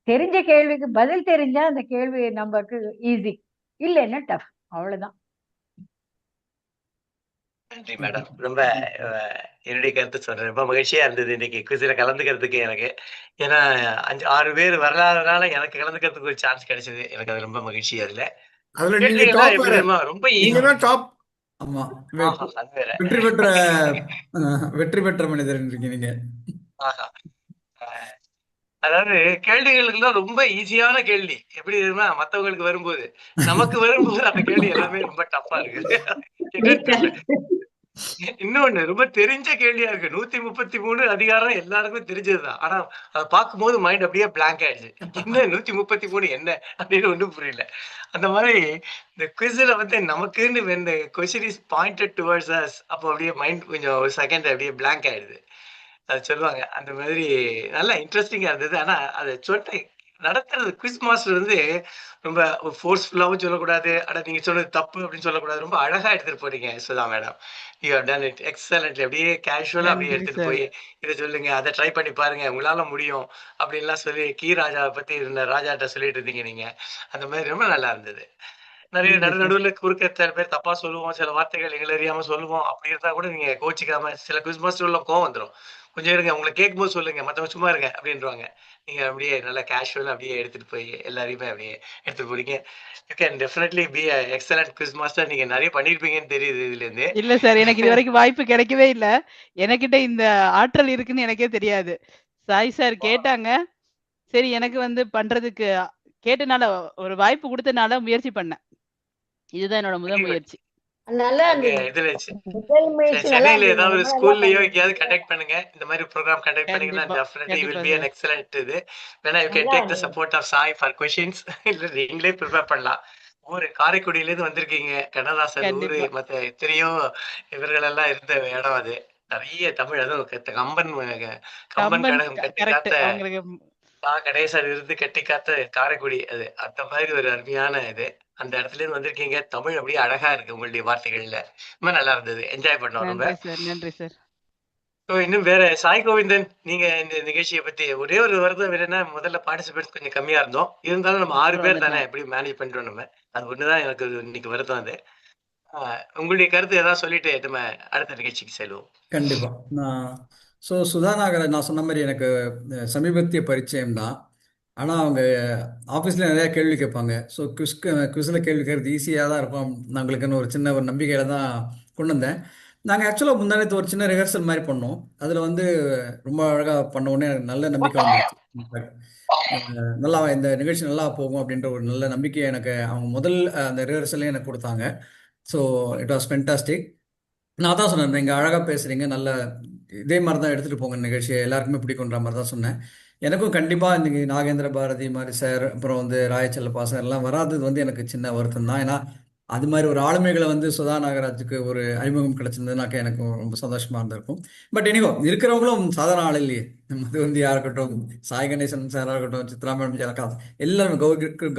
தெரிஞ்ச கேள்விக்கு பதில் தெரிஞ்சா அந்த கேள்வி நமக்கு ஈஸி, இல்லைன்னா டஃப், அவ்வளவுதான். நன்றி மேடம். ரொம்ப என்னுடைய கருத்து சொல்றேன். ரொம்ப மகிழ்ச்சியா இருந்தது இன்னைக்கு குவிஸ்ல கலந்துக்கிறதுக்கு எனக்கு. ஏன்னா 5-6 பேர் வரலாதனால எனக்கு கலந்துக்கிறதுக்கு ஒரு சான்ஸ் கிடைச்சது. எனக்கு அது ரொம்ப மகிழ்ச்சி. அதுல அதுல நீங்க கேள்விகள்லாம் டாப் எப்படி வேற. தெரியுமா? ரொம்ப நீங்க ஈஸி. தான் டாப். ஆமா. அது வேற. வெற்றி பெற்ற மனிதர் இருக்கீங்க நீங்க. ஆஹா. அஹ் அதாவது கேள்விகளுக்குலாம் ரொம்ப ஈஸியான கேள்வி. எப்படி தெரியுமா? மத்தவங்களுக்கு வரும்போது, நமக்கு வரும்போது அந்த கேள்வி எல்லாமே ரொம்ப டஃப்பா இருக்கு. என்னன்னு தெரியல. இன்னொன்னு ரொம்ப தெரிஞ்ச கேள்வியா இருக்கு. 133 அதிகாரம் எல்லாருக்கும் தெரிஞ்சதுதான். ஆனா அத பார்க்கும்போது மைண்ட் அப்படியே பிளாங்க் ஆயிடுச்சு. என்ன 133 என்ன அப்படின்னு ஒண்ணும் புரியல. அந்த மாதிரி இந்த குவிஸ்ல வந்து நமக்குன்னு when the question is pointed towards us, அப்போ அப்படியே மைண்ட் கொஞ்சம் ஒரு செகண்ட் அப்படியே பிளாங்க் ஆயிடுது. அது சொல்லுவாங்க. அந்த மாதிரி நல்லா இன்ட்ரெஸ்டிங்கா இருந்தது. ஆனா அத நடத்துறது குவிஸ் மாஸ்டர் வந்து ரொம்ப ஃபோர்ஸ்ஃபுல்லாவும் சொல்லக்கூடாது. ஆனா நீங்க சொன்னது தப்பு அப்படின்னு சொல்லக்கூடாது. ரொம்ப அழகா எடுத்துட்டு போறீங்க Sudha madam. You have done it excellently. அப்படியே கேஷுவலா அப்படியே நன்றி எடுத்துட்டு சார். போய் இதை சொல்லுங்க, அதை ட்ரை பண்ணி பாருங்க, உங்களால முடியும் அப்படின்லாம் சொல்லி ராஜாவை பத்தி இருந்த ராஜாட்ட சொல்லிட்டு இருந்தீங்க நீங்க. அந்த மாதிரி ரொம்ப நல்லா இருந்தது. நிறைய நன்றி சார். நடுவுல குறுக்க சில பேர் தப்பா சொல்லுவோம், சில வார்த்தைகள் எங்களை அறியாம சொல்லுவோம். அப்படி இருந்தா கூட நீங்க கோச்சிக்காம, சில குவிஸ் மாஸ்டர் உள்ள கோவம் வந்துடும். கொஞ்சம் இருங்க, உங்களை கேட்கும்போது சொல்லுங்க, மத்தவங்க சும்மா இருங்க அப்படின்றாங்க. நீங்க அப்படியே நல்லா கேஷுவலா அப்படியே எடுத்துட்டு போய் எல்லாரையுமே அப்படியே எடுத்துட்டு போறீங்க. You can definitely be a excellent quiz master. நீங்க நிறைய பண்ணிருப்பீங்கன்னு தெரியுது இதுல இருந்து. இல்ல சார், எனக்கு இது வரைக்கும் வாய்ப்பு கிடைக்கவே இல்ல. எனக்கிட்ட இந்த ஆற்றல் இருக்குன்னு எனக்கே தெரியாது. சாய் சார் கேட்டாங்க. சரி, எனக்கு வந்து பண்றதுக்கு கேட்டனால, ஒரு வாய்ப்பு கொடுத்தனால முயற்சி பண்ணேன். இதுதான் என்னோட முதல் முயற்சி. நல்லா அங்க இருந்தது. இதுல முதல் முயற்சி நல்லா சென்னையில இருந்தது. ஏதாவது ரொம்ப நல்லா ஸ்கூல்லயோ பண்ணீங்க. எங்கேயாவது கண்டக்ட் பண்ணுங்க. இந்த மாதிரி ப்ரோக்ராம் கண்டக்ட் பண்ணீங்கன்னா கண்டிப்பா டெஃபினெட்லி வில் கண்டிப்பா பி an சார். எக்ஸலென்ட் இது. வேணா யூ கேன் நல்லா டேக் த இருந்தது. Support of Sai for questions. இல்ல நீங்களே ப்ரிப்பேர் பண்ணலாம். ஊரு காரைக்குடியிலேருந்து வந்திருக்கீங்க. கண்ணதாசன் ஊரு, கண்டிப்பா. மத்த எத்தனையோ இவர்களெல்லாம் இருந்த இடம் அது. நிறைய தமிழ், அதுவும் கம்பன் கம்பன் கம்பன் கழகம் கட்டி கரெக்ட். காத்த உங்களுக்கு கணேசன் இருந்து கட்டி காத்த காரைக்குடி அது. அந்த மாதிரி ஒரு அருமையான இது. அந்த இடத்துல இருந்து வந்திருக்கீங்க. தமிழ் அப்படியே அழகா இருக்கு உங்களுடைய வார்த்தைகள்ல. ரொம்ப நல்லா இருந்தது. என்ஜாய் பண்ணோம் ரொம்ப. நன்றி சார். நன்றி சார். இன்னும் வேற சாய் கோவிந்தன், நீங்க இந்த நிகழ்ச்சியை பத்தி ஒரே ஒரு வருத்தம் என்னன்னா, முதல்ல பார்ட்டிசிபேட்ஸ் கொஞ்சம் கம்மியா இருந்தோம். இருந்தாலும் நம்ம 6 பேர் தானே, பரவாயில்ல. எப்படி மேனேஜ் பண்றோம் நம்ம. அது ஒண்ணுதான் எனக்கு இன்னைக்கு வருத்தம் அது. உங்களுடைய கருத்து ஏதாவது சொல்லிட்டு நம்ம அடுத்த நிகழ்ச்சிக்கு செல்வோம். கண்டிப்பா. சுதாநாகரன் நான் சொன்ன மாதிரி எனக்கு சமீபத்திய பரிச்சயம் தான். ஆனால் அவங்க ஆஃபீஸில் நிறையா கேள்வி கேட்பாங்க. ஸோ குவிஸில் கேள்வி கேட்கறது ஈஸியாக தான் இருக்கும் நாங்களுக்குன்னு ஒரு சின்ன ஒரு நம்பிக்கையில் தான் கொண்டு வந்தேன். நாங்கள் ஆக்சுவலாக முந்தானத்து ஒரு சின்ன ரிஹர்சல் மாதிரி பண்ணோம். அதில் வந்து ரொம்ப அழகாக பண்ண உடனே எனக்கு நல்ல நம்பிக்கை வந்துருச்சு. நல்லா இந்த நிகழ்ச்சி நல்லா போகும் அப்படின்ற ஒரு நல்ல நம்பிக்கை எனக்கு அவங்க முதல் அந்த ரிஹர்சலே எனக்கு கொடுத்தாங்க. So it was fantastic. நான் தான் சொன்னேன், நீங்கள் அழகாக பேசுகிறீங்க, நல்ல இதே மாதிரி தான் எடுத்துகிட்டு போங்க நிகழ்ச்சியை, எல்லாருக்குமே பிடிக்குன்ற மாதிரி தான் சொன்னேன். எனக்கும் கண்டிப்பாக இன்றைக்கி நாகேந்திர பாரதி மாதிரி சார், அப்புறம் வந்து ராயச்செல்லப்பா சார் எல்லாம் வராதது வந்து எனக்கு சின்ன வருத்தம் தான். ஏன்னா அது மாதிரி ஒரு ஆளுமைகளை வந்து சுதா நாகராஜுக்கு ஒரு அறிமுகம் கிடைச்சிருந்ததுனாக்க எனக்கு ரொம்ப சந்தோஷமாக இருந்திருக்கும். பட் எனிகோ இருக்கிறவங்களும் சாதாரண ஆள் இல்லையே. மதுவந்தியா இருக்கட்டும், சாய் கணேசன் சாராக இருக்கட்டும், சித்ரா மேடம் ஜலகாந்த், எல்லாருமே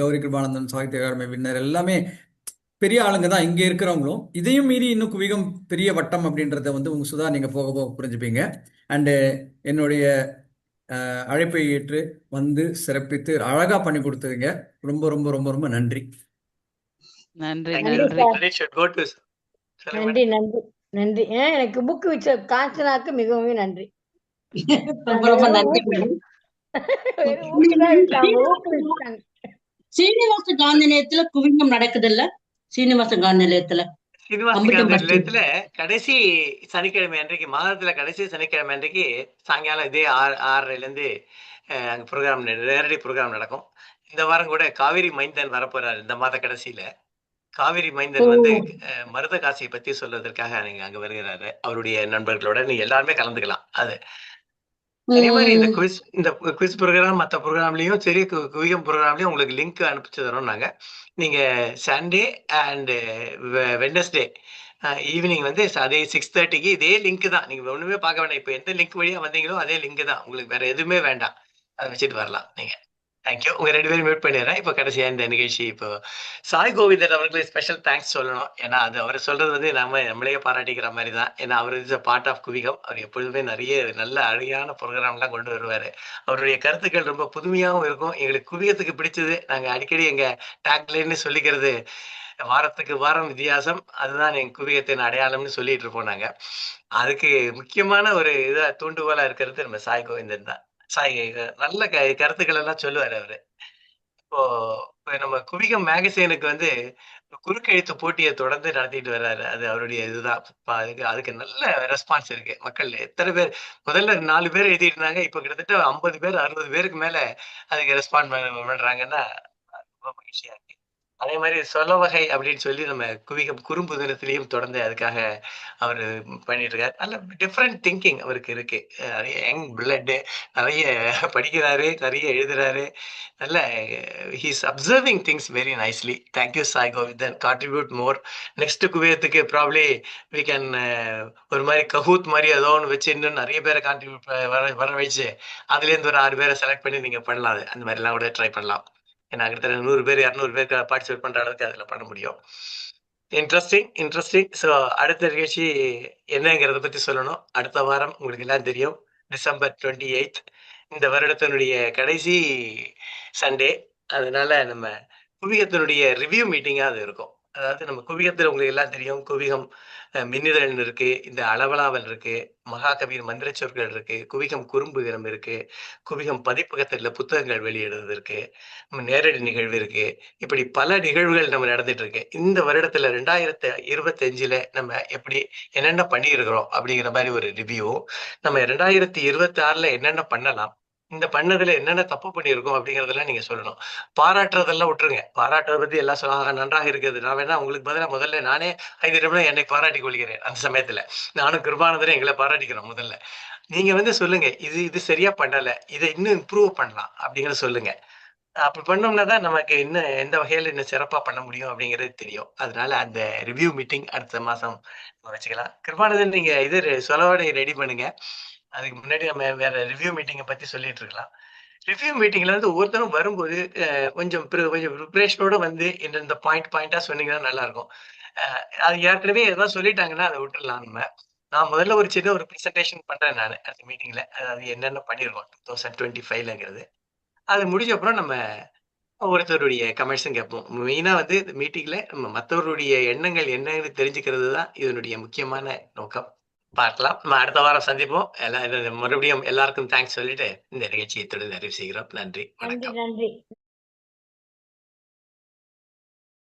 கௌரி கிருபானந்தன் சாகித்ய அகாடமி வின்னர் எல்லாமே பெரிய ஆளுங்க தான் இங்கே இருக்கிறவங்களும். இதையும் மீறி இன்னும் குவிகம் பெரிய வட்டம் அப்படின்றத வந்து உங்க சுதா நீங்கள் போக போக புரிஞ்சுப்பீங்க. அண்டு என்னுடைய அழைப்பை ஏற்று வந்து சிறப்பித்து அழகாக பண்ணி கொடுத்ததுங்க. ரொம்ப ரொம்ப ரொம்ப ரொம்ப நன்றி. நன்றி. Thank you. நன்றி நன்றி. சார். Go to சொல்லுங்க நன்றி மேடம். நன்றி நன்றி. எனக்கு புக்கு வச்ச காஞ்சனாக்கு மிகவும் நன்றி. ரொம்ப ரொம்ப நன்றி. வெறும் ஊக்குதான் வச்சாங்க, ஊக்குவிச்சாங்க. சீனிவாச காந்தி நிலையத்துல குவிங்கம் நடக்குது இல்ல? சீனிவாச காந்தி நிலையத்துல சீனிவாச அம்பிட்டம் காந்தி பஸ்தி. நிலையத்துல கடைசி சனிக்கிழமை அன்றைக்கு, மாதத்துல கடைசி சனிக்கிழமை அன்றைக்கு சாயங்காலம் இதே 6:30ல இருந்து அங்க ப்ரோக்ராம், நேரடி ப்ரோக்ராம் நடக்கும். இந்த வாரம் கூட காவிரி மைந்தன் வரப்போறாரு. இந்த மாத கடைசியில காவிரி ஓ மைந்தன் வந்து மருத காசியை பத்தி சொல்வதற்காக நீங்க அங்க வருகிறாரு. அவருடைய நண்பர்களோட நீங்க எல்லாருமே கலந்துக்கலாம். அது அதே மாதிரி இந்த குவிஸ் ப்ரோக்ராம், மற்ற ப்ரோக்ராம்லயும் சரி, குவிகம் ப்ரோக்ராம்லயும் உங்களுக்கு லிங்க் அனுப்பிச்சு தரோம் நாங்க. நீங்க சண்டே அண்ட் வெட்னஸ்டே ஈவினிங் வந்து அதே 6:30க்கு இதே லிங்க் தான். நீங்க ஒண்ணுமே பார்க்க வேண்டாம். இப்போ எந்த லிங்க் வழியா வந்தீங்களோ அதே லிங்க் தான். உங்களுக்கு வேற எதுவுமே வேண்டாம். அதை வச்சுட்டு வரலாம் நீங்க. தேங்க்யூ. உங்க 2 பேரும் மியூட் பண்ணிடுறேன். இப்போ கடைசியா இந்த நிகழ்ச்சி இப்போ சாய் கோவிந்தன் அவர்களுக்கு ஸ்பெஷல் தேங்க்ஸ் சொல்லணும். ஏன்னா அது அவர் சொல்றது வந்து நம்மளையே பாராட்டிக்கிற மாதிரி தான். ஏன்னா அவர் is a part of Kuvigam. அவர் எப்பொழுதுமே நிறைய நல்ல அழகான ப்ரோக்ராம்லாம் கொண்டு வருவாரு. அவருடைய கருத்துக்கள் ரொம்ப புதுமையாகவும் இருக்கும். எங்களுக்கு குவியத்துக்கு பிடிச்சது, நாங்க அடிக்கடி எங்க டேக்லைன்னு சொல்லிக்கிறது, வாரத்துக்கு வாரம் வித்தியாசம், அதுதான் எங்க குவியத்தின் அடையாளம்னு சொல்லிட்டு இருப்போம் நாங்க. அதுக்கு முக்கியமான ஒரு இதா தூண்டுகோலா இருக்கிறது நம்ம சாய் கோவிந்தன் தான். சாய் நல்ல கருத்துக்கள் எல்லாம் சொல்லுவாரு அவரு. இப்போ நம்ம குவிகம் மேகசைனுக்கு வந்து குறுக்கெழுத்து போட்டியை தொடர்ந்து நடத்திட்டு வர்றாரு. அது அவருடைய இதுதான். அதுக்கு நல்ல ரெஸ்பான்ஸ் இருக்கு. மக்கள் எத்தனை பேர், முதல்ல 4 பேர் எழுதிட்டு இருந்தாங்க. இப்போ கிட்டத்தட்ட 50 பேர் 60 பேருக்கு மேல அதுக்கு ரெஸ்பாண்ட் பண்றாங்கன்னா ரொம்ப மகிழ்ச்சியா இருக்கு. அதே மாதிரி சொல்ல வகை அப்படின்னு சொல்லி நம்ம குவிகம் குறும்பு தினத்திலையும் தொடர்ந்து அதுக்காக அவர் பண்ணிட்டு இருக்காரு. நல்ல டிஃப்ரெண்ட் திங்கிங் அவருக்கு இருக்கு. நிறைய யங் பிளட், நிறைய படிக்கிறாரு, நிறைய எழுதுறாரு. நல்ல he's observing things very nicely. Thank you Sai Govindan. Contribute more. Next குவியத்துக்கு ப்ராப்ளி வி கேன் ஒரு மாதிரி கஹூத் மாதிரி ஏதோ ஒன்று வச்சு இன்னும் நிறைய பேரை கான்ட்ரிபியூட் வர வச்சு அதுலேருந்து ஒரு 6 பேரை செலக்ட் பண்ணி நீங்க பண்ணலாம். அது அந்த மாதிரிலாம் கூட ட்ரை பண்ணலாம். ஏன்னா கிட்டத்தட்ட 100 பேர் 200 பேருக்கு பார்ட்டிசிபேட் பண்ற அளவுக்கு அதுல பண்ண முடியும். இன்ட்ரெஸ்டிங். ஸோ அடுத்த நிகழ்ச்சி என்னங்கிறத பத்தி சொல்லணும். அடுத்த வாரம் உங்களுக்கு எல்லாம் தெரியும், December 28 இந்த வருடத்தினுடைய கடைசி சண்டே. அதனால நம்ம குவிகத்தினுடைய ரிவ்யூ மீட்டிங்கா அது இருக்கும். அதாவது நம்ம குவிகத்தில் உங்களுக்கு எல்லாம் தெரியும், குவிகம் மின்னிதழ் இருக்கு, இந்த அளவலாவல் இருக்கு, மகாகவியின் மந்திர சொற்கள் இருக்கு, குவிகம் குறும்புகிறம் இருக்கு, குவிகம் பதிப்பகத்துல புத்தகங்கள் வெளியிடுறது இருக்கு, நேரடி நிகழ்வு இருக்கு. இப்படி பல நிகழ்வுகள் நம்ம நடந்துட்டு இருக்கு. இந்த வருடத்துல 2025ல நம்ம எப்படி என்னென்ன பண்ணியிருக்கிறோம் அப்படிங்கிற மாதிரி ஒரு ரிவ்யூ, நம்ம 2026ல என்னென்ன பண்ணலாம், இந்த பண்ணதுல என்னென்ன தப்பு பண்ணியிருக்கோம் அப்படிங்கறதெல்லாம் நீங்க சொல்லணும். பாராட்டுறதெல்லாம் விட்டுருங்க. பாராட்டுறத பத்தி எல்லாம் சொன்னாங்க, நன்றாக இருக்குது. நான் வேணா உங்களுக்கு பதிலா முதல்ல நானே 5 நிமிடம் என்னை பாராட்டி கொள்கிறேன். அந்த சமயத்துல நானும் கிருபானந்தரும் எங்களை பாராட்டிக்கிறோம். முதல்ல நீங்க வந்து சொல்லுங்க, இது சரியா பண்ணல, இதை இன்னும் இம்ப்ரூவ் பண்ணலாம் அப்படிங்கறத சொல்லுங்க. அப்படி பண்ணோம்னா தான் நமக்கு இன்னும் எந்த வகையில இன்னும் சிறப்பா பண்ண முடியும் அப்படிங்கிறது தெரியும். அதனால அந்த ரிவ்யூ மீட்டிங் அடுத்த மாசம் நம்ம வச்சுக்கலாம். கிருபானந்தன் நீங்க இது சொலவடை ரெடி பண்ணுங்க. அதுக்கு முன்னாடி நம்ம வேற ரிவ்யூ மீட்டிங்கை பத்தி சொல்லிட்டு இருக்கலாம். ரிவ்யூ மீட்டிங்ல வந்து ஒவ்வொருத்தரும் வரும்போது கொஞ்சம் கொஞ்சம் ப்ரிப்பரேஷனோட வந்து இந்த பாயிண்டா சொன்னீங்கன்னா நல்லா இருக்கும். அது ஏற்கனவே எதாவது சொல்லிட்டாங்கன்னா அதை விட்டுறலாம் நம்ம. நான் முதல்ல ஒரு சின்ன ஒரு ப்ரெசன்டேஷன் பண்றேன் நான் அந்த மீட்டிங்ல. அதாவது என்னென்ன பண்ணியிருக்கோம் 2025ங்கிறது. அது முடிஞ்ச அப்புறம் நம்ம ஒவ்வொருத்தருடைய கமெண்ட்ஸும் கேட்போம். மெயினா வந்து இந்த மீட்டிங்ல நம்ம மத்தவருடைய எண்ணங்கள் என்னன்னு தெரிஞ்சுக்கிறது தான் இதனுடைய முக்கியமான நோக்கம். பார்க்கலாம். நம்ம அடுத்த வாரம் சந்திப்போம். மறுபடியும் எல்லாருக்கும் தேங்க்ஸ் சொல்லிட்டு இந்த நிகழ்ச்சியை தொடர்ந்து நிறைவு செய்கிறோம். நன்றி, நன்றி வணக்கம். நன்றி